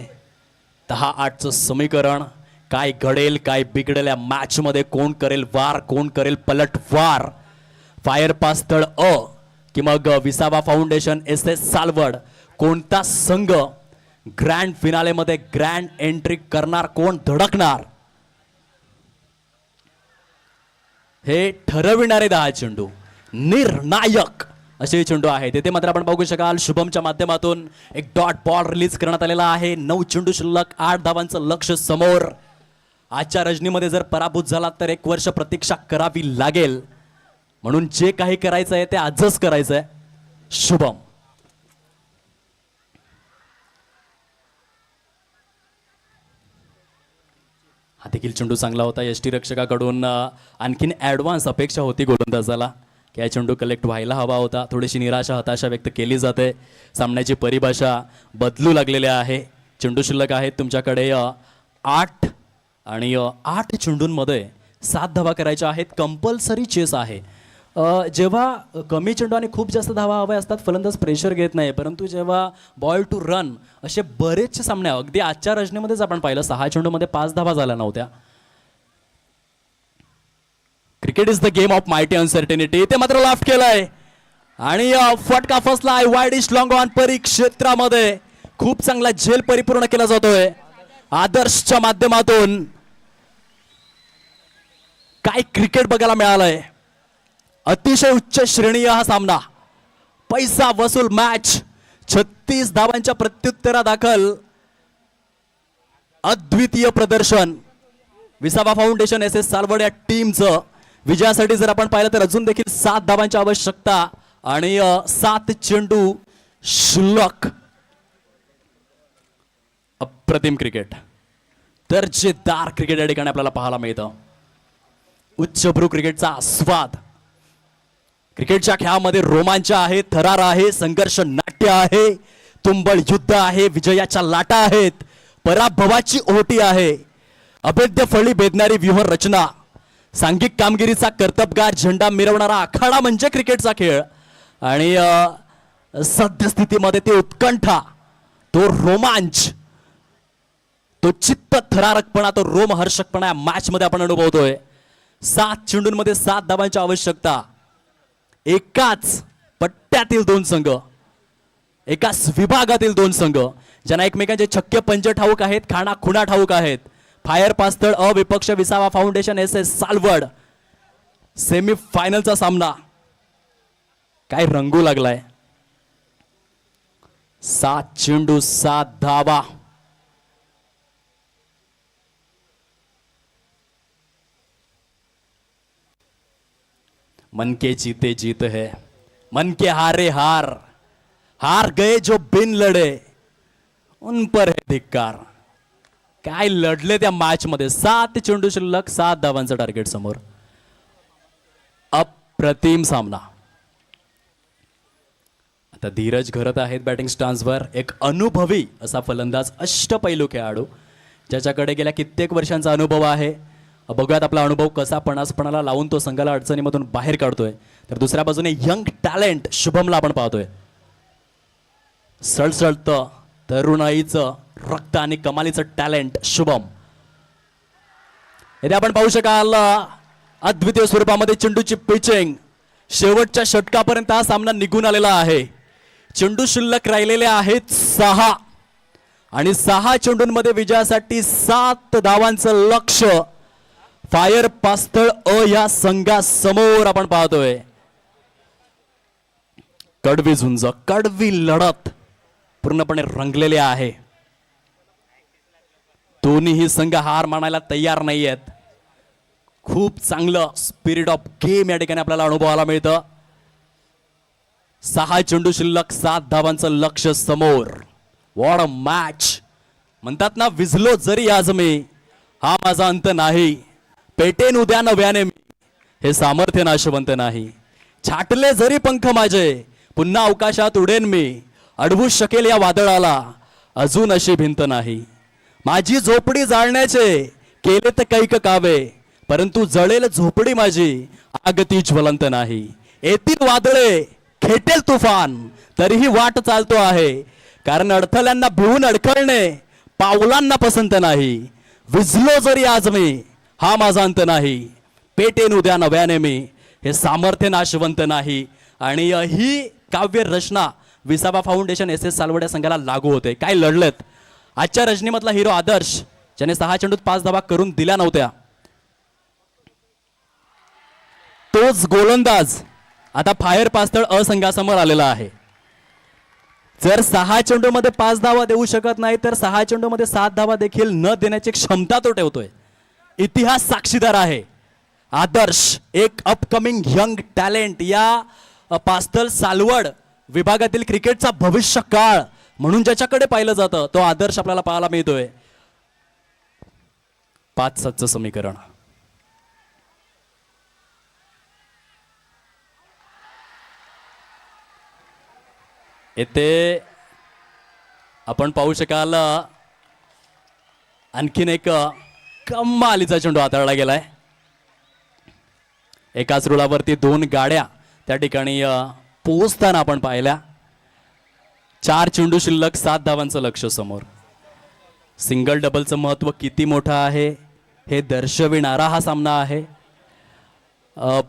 A: 10-8चं समीकरण. काय घडेल, काय बिघडेल या मॅचमध्ये, कोण करेल वार, कोण करेल पलटवार. फायर पास्तळ की मग विसावा फाउंडेशन SS सालवड, कोणता संघ ग्रँड फिनालेमध्ये ग्रँड एंट्री करणार, कोण धडकणार, हे ठरविणारे 10 चेंडू, निर्णायक असे चेंडू आहेत. येथे मात्र आपण बघू शकाल शुभमच्या माध्यमातून एक डॉट बॉल रिलीज करण्यात आलेला आहे. 9 चेंडू शिल्लक, 8 धावांचं लक्ष समोर. आजच्या रजनीमध्ये जर पराभूत झाला तर 1 वर्ष प्रतीक्षा करावी लागेल, म्हणून जे काही करायचं आहे ते आजच करायचं आहे. शुभम हा देखील चेंडू चांगला होता. यष्टीरक्षकाकडून आणखीन ॲडव्हान्स अपेक्षा होती गोलंदाजाला की हा चेंडू कलेक्ट व्हायला हवा होता. थोडीशी निराशा हताशा व्यक्त केली जाते. सामन्याची परिभाषा बदलू लागलेली आहे. चेंडू शिल्लक आहेत तुमच्याकडे 8 आणि 8 चेंडूंमध्ये 7 धावा करायच्या आहेत. कंपल्सरी चेस आहे. जेव्हा कमी चेंडू आणि खूप जास्त धावा हवे असतात फलंदाज प्रेशर घेत नाही, परंतु जेव्हा बॉल टू रन असे बरेचसे सामने, अगदी आजच्या रजनीमध्येच आपण पाहिलं 6 चेंडूमध्ये 5 धावा झाल्या नव्हत्या. Cricket is the game of mighty uncertainty. ते मात्र लाफ केलाय आणि फटका फसलाय वाईड इज लॉंग ऑन परिक्षेत्रामध्ये. खूप चांगला झेल परिपूर्ण केला जातोय आदर्शच्या माध्यमातून. काय क्रिकेट बघायला मिळालंय. अतिशय उच्च श्रेणीय हा सामना, पैसा वसूल मॅच. 36 धावांच्या प्रत्युत्तरादाखल अद्वितीय प्रदर्शन. विसावा फाउंडेशन SS सालवड या टीमचं विजयासाठी जर आपण पाहिलं तर अजून देखील 7 धावांची आवश्यकता आणि 7 चेंडू शिल्लक. अप्रतिम क्रिकेट, दर्जेदार क्रिकेट या ठिकाणी आपल्याला पाहायला मिळतं. उच्चभ्रू क्रिकेटचा आस्वाद. क्रिकेटच्या खेळामध्ये रोमांच आहे, थरार आहे, संघर्ष नाट्य आहे, तुंबळ युद्ध आहे, विजयाच्या लाटा आहेत, पराभवाची ओहोटी आहे, अभेद्य फळी भेदणारी व्यूह रचना, सांघिक कामगिरीचा कर्तबगार झेंडा मिरवणारा आखाडा म्हणजे क्रिकेटचा खेळ. आणि सद्यस्थितीमध्ये ते उत्कंठा, तो रोमांच, तो चित्त थरारकपणा, तो रोमहर्षकपणा या मॅच मध्ये आपण अनुभवतोय. 7 चेंडूंमध्ये 7 धावांची आवश्यकता. एकाच पट्ट्यातील 2 संघ, एकाच विभागातील 2 संघ ज्यांना एकमेकांचे छक्के पंच ठाऊक आहेत, खाणा खुणा ठाऊक आहेत. फायर पास्तळ अविपक्ष विसावा फाउंडेशन SS सालवड. सेमी फायनलचा सामना काय रंगू लागलाय. 7 चेंडू 7 धावा. मन के जीते जीत है, मन के हारे हार, हार गए जो बिन लढे उन पर है धिक्कार. काय लढले त्या मॅच मध्ये. 7 चेंडू शिल्लक, 7 धावांचं टार्गेट समोर. अप्रतिम सामना. आता धीरज घरत आहेत बॅटिंग स्टान्सवर. एक अनुभवी असा फलंदाज, अष्टपैलू खेळाडू ज्याच्याकडे गेल्या कित्येक वर्षांचा अनुभव आहे. बघूयात आपला अनुभव कसा पणासपणाला लावून तो संघाला अडचणीमधून बाहेर काढतोय. तर दुसऱ्या बाजूने यंग टॅलेंट शुभमला आपण पाहतोय. सळसळतं तरुणाईचं रक्त आणि कमालीचं टॅलेंट शुभम. येथे आपण पाहू शकाल अद्वितीय स्वरूपामध्ये चेंडूची पिचिंग. शेवटच्या षटकापर्यंत हा सामना निघून आलेला आहे. चेंडू शिल्लक राहिलेले आहेत 6 आणि 6 चेंडूंमध्ये विजयासाठी 7 धावांचं लक्ष फायर पास्तळ या संघासमोर आपण पाहतोय. कडवी झुंज, कडवी लढत पूर्णपणे रंगलेले आहे. दोन्हीही संघ हार मानायला तयार नाही आहेत. खूप चांगलं स्पिरिट ऑफ गेम या ठिकाणी आपल्याला अनुभवायला मिळतं. 6 चेंडू शिल्लक, 7 धावांचं लक्ष समोर. What a match. म्हणतात ना, विझलो जरी आज मी, हा माझा अंत नाही. पेटेन उद्या नव्याने मी, हे सामर्थ्य नाशवंत नाही. छाटले जरी पंख माझे, पुन्हा अवकाशात उडेन मी. अडवू शकेल या वादळाला, अजून अशी भिंत नाही. माझी झोपडी जाळण्याचे केले तर कैक कावे, परंतु जळेल झोपडी माझी, आग ती ज्वलंत नाही. येतील वादळे, खेटेल तुफान, तरीही वाट चालतो आहे. कारण अडथळ्यांना भिवून अडखळणे पावलांना पसंत नाही. विझलो जरी आज मी, हा माझा अंत नाही. पेटेन उद्या नव्याने मी, हे सामर्थ्य नाशवंत नाही. आणि ही काव्य रचना विसावा फाउंडेशन एस एस सालवड या संघाला लागू होते. काय लढलेत आजच्या रजनीमधला हिरो आदर्श, ज्याने 6 चेंडूत 5 धावा करून दिल्या नव्हत्या. तोच गोलंदाज आता फायर पास्तळ असंघासमोर आलेला आहे. जर 6 चेंडूमध्ये 5 धावा देऊ शकत नाही तर 6 चेंडूमध्ये 7 धावा देखील न देण्याची क्षमता तो ठेवतोय. इतिहास साक्षीदार आहे. आदर्श एक अपकमिंग यंग टॅलेंट, या पास्तळ सालवड विभागातील क्रिकेटचा भविष्य काळ म्हणून ज्याच्याकडे पाहिलं जातं तो आदर्श आपल्याला पाहायला मिळतोय. 5-7चं समीकरण. येथे आपण पाहू शकाल आणखीन एक कमालीचा चेंडू हाताळला गेलाय. एकाच रुळावरती 2 गाड्या त्या ठिकाणी पोहोचताना आपण पाहिल्या. 4 चेंडू शिल्लक, 7 धावांचं लक्ष समोर. सिंगल डबलचं महत्व किती मोठं आहे हे दर्शविणारा हा सामना आहे.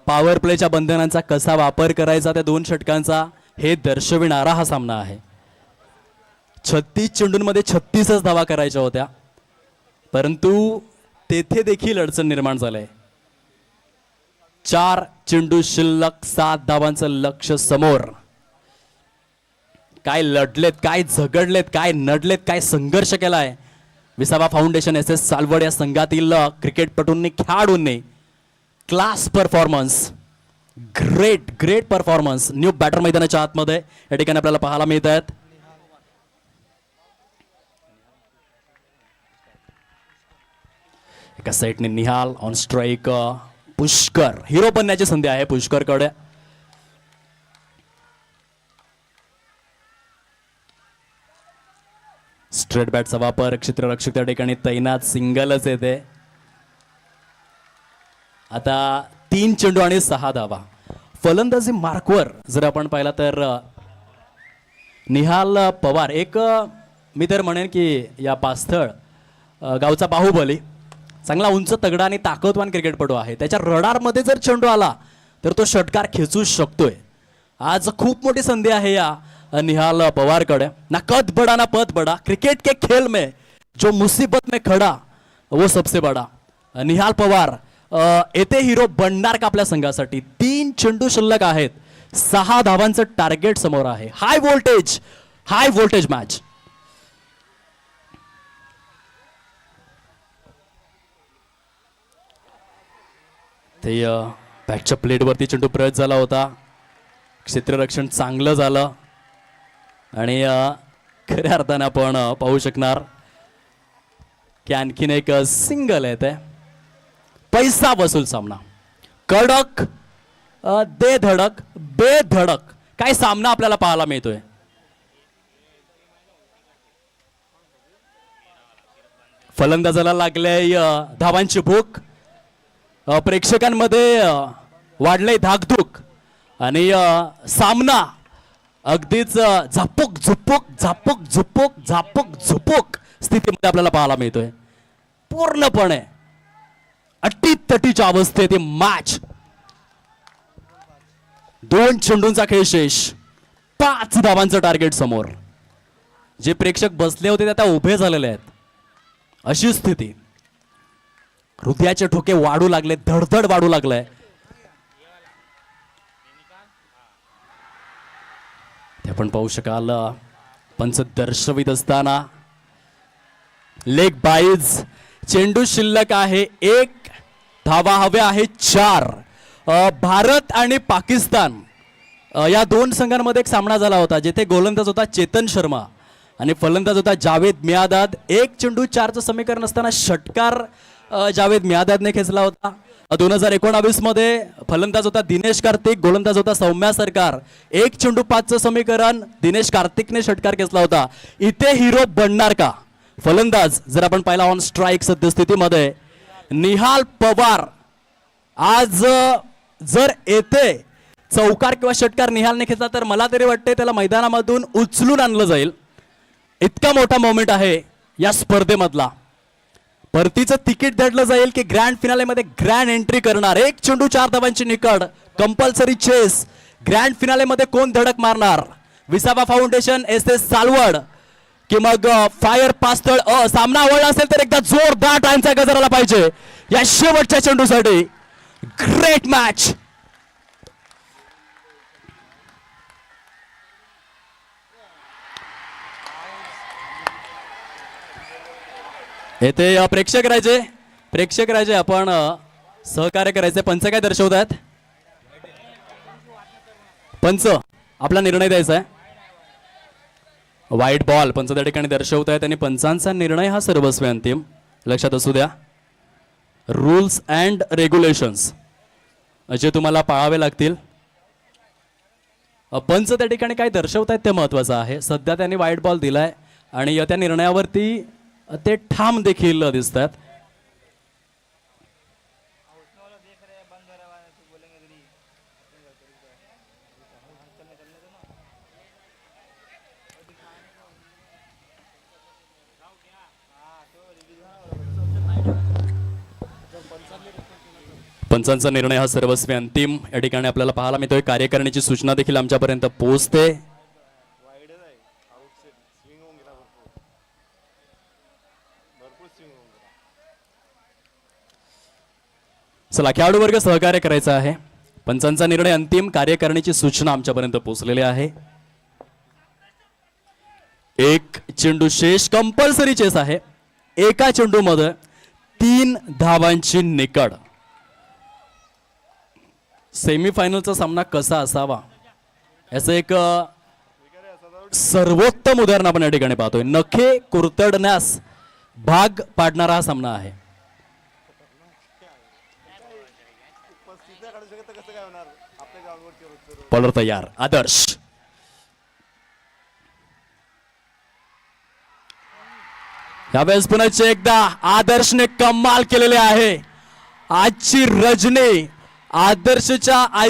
A: पॉवर प्लेच्या बंधनांचा कसा वापर करायचा त्या 2 षटकांचा हे दर्शविणारा हा सामना आहे. 36 चेंडूंमध्ये 36च धावा करायच्या होत्या, परंतु तेथे देखील अडचण निर्माण झालंय. 4 चेंडू शिल्लक, 7 धावांचं लक्ष समोर. काय लढलेत, काय झगडलेत, काय नडलेत, काय संघर्ष केलाय विसावा फाउंडेशन एस एस सालवड या संघातील क्रिकेटपटूंनी, खेळाडूंनी. Class performance, great performance new batter मैदानाच्या आतमध्ये या ठिकाणी आपल्याला पाहायला मिळत आहेत. एका साईडने Nihal, on strike Pushkar. Hero बनण्याची संधी आहे पुष्करकडे. स्ट्रेट बॅटचा वापर, क्षेत्ररक्षक त्या ठिकाणी तैनात, सिंगलच येते. आता 3 चेंडू आणि 6 धावा. फलंदाजी मार्कवर जर आपण पाहिला तर निहाल पवार एक मी तर म्हणेन की या पास्थळ गावचा बाहुबली, चांगला उंच तगडा आणि ताकदवान क्रिकेटपटू आहे. त्याच्या रडारमध्ये जर चेंडू आला तर तो षटकार खेचू शकतोय. आज खूप मोठी संधी आहे या निहाल पवारकडे. ना कद बडा ना पद बडा, क्रिकेट के खेल में जो मुसीबत में खड़ा वो सबसे बडा. निहाल पवार येथे हिरो बनणार का आपल्या संघासाठी. 3 चेंडू शिल्लक आहेत, 6 धावांचं टार्गेट समोर आहे. High voltage match. ते बॅटच्या प्लेटवरती चेंडू प्रयत्न झाला होता. क्षेत्ररक्षण चांगलं झालं आणि खऱ्या अर्थाने आपण पाहू शकणार की आणखीन एक सिंगल आहे. ते पैसा वसूल सामना, कडक दे धडक बेधडक काय सामना आपल्याला पाहायला मिळतोय. फलंदाजाला लागले धावांची भूक, प्रेक्षकांमध्ये वाढले धाकधूक आणि सामना अगदीच झापूक झुपूक स्थितीमध्ये आपल्याला पाहायला मिळतोय. पूर्णपणे अटीतटीच्या अवस्थेत मॅच. 2 चेंडूंचा खेळ शेष, 5 धावांचं टार्गेट समोर. जे प्रेक्षक बसले होते ते आता उभे झालेले आहेत. अशी स्थिती. हृदयाचे ठोके वाढू लागले, धडधड वाढू लागले. ते आपण पाहू शकाल. पंच दर्शवित असताना लेग बाईज, चेंडू शिल्लक आहे 1, धावा हव्या आहे 4. भारत आणि पाकिस्तान या 2 संघांमध्ये एक सामना झाला होता जिथे गोलंदाज होता चेतन शर्मा आणि फलंदाज होता जावेद मियादाद. 1 चेंडू 4चं समीकरण असताना षटकार जावेद मियादादने खेचला होता. 2019 मध्ये फलंदाज होता दिनेश कार्तिक, गोलंदाज होता सौम्या सरकार. 1 चेंडू 5चं समीकरण, दिनेश कार्तिकने षटकार खेचला होता. इथे हिरो बनणार का फलंदाज जर आपण पाहिला ऑन स्ट्राईक सद्यस्थितीमध्ये निहाल पवार. आज जर येथे चौकार किंवा षटकार निहालने घेतला तर मला तरी वाटते त्याला मैदानामधून उचलून आणलं जाईल. इतका मोठा मोमेंट आहे या स्पर्धेमधला. परतीचं तिकीट दडलं जाईल की ग्रँड फिनालेमध्ये ग्रँड एंट्री करणार. 1 चेंडू 4 धावांची निकड, कंपल्सरी चेस. ग्रँड फिनालेमध्ये कोण धडक मारणार, विसावा फाउंडेशन SS सालवड की मग फायर पास्तळ सामना आवडला असेल तर एकदा जोरदार टाइमचा गजर आला पाहिजे या शेवटच्या चेंडूसाठी. Great match. येथे प्रेक्षक राजे आपण सहकार्य करायचे. पंच काय दर्शवत आहेत? पंच आपला निर्णय द्यायचा आहे. व्हाईट बॉल पंच त्या ठिकाणी दर्शवत आहेत आणि पंचांचा निर्णय हा सर्वस्वी अंतिम. लक्षात असू द्या, रूल्स अँड रेग्युलेशन्स जे तुम्हाला पाळावे लागतील. पंच त्या ठिकाणी काय दर्शवत आहेत ते महत्वाचं आहे. सध्या त्यांनी व्हाईट बॉल दिलाय आणि त्या निर्णयावरती ते ठाम देखील दिसतात. पंचांचा निर्णय हा सर्वस्वी अंतिम या ठिकाणी आपल्याला पाहायला मिळतोय. कार्यकारिणीची सूचना देखील आमच्यापर्यंत पोहोचते. चला, खेळाडू वर्ग सहकार्य करायचा आहे. पंचांचा निर्णय अंतिम, कार्यकारिणीची सूचना आमच्यापर्यंत पोहोचलेली आहे. एक चेंडू शेष, कंपल्सरी चेस आहे. एका चेंडू मध्ये 3 धावांची निकड. सेमीफायनलचा सामना कसा असावा याचं एक सर्वोत्तम उदाहरण आपण या ठिकाणी पाहतोय. नखे कुरतडण्यास भाग पाडणारा हा सामना आहे. बॉलर तयार, आदर्श. यावेळेस पुन्हा एकदा आदर्शने कमाल केलेले आहे. आजची रजनी आदर्शच्या आयु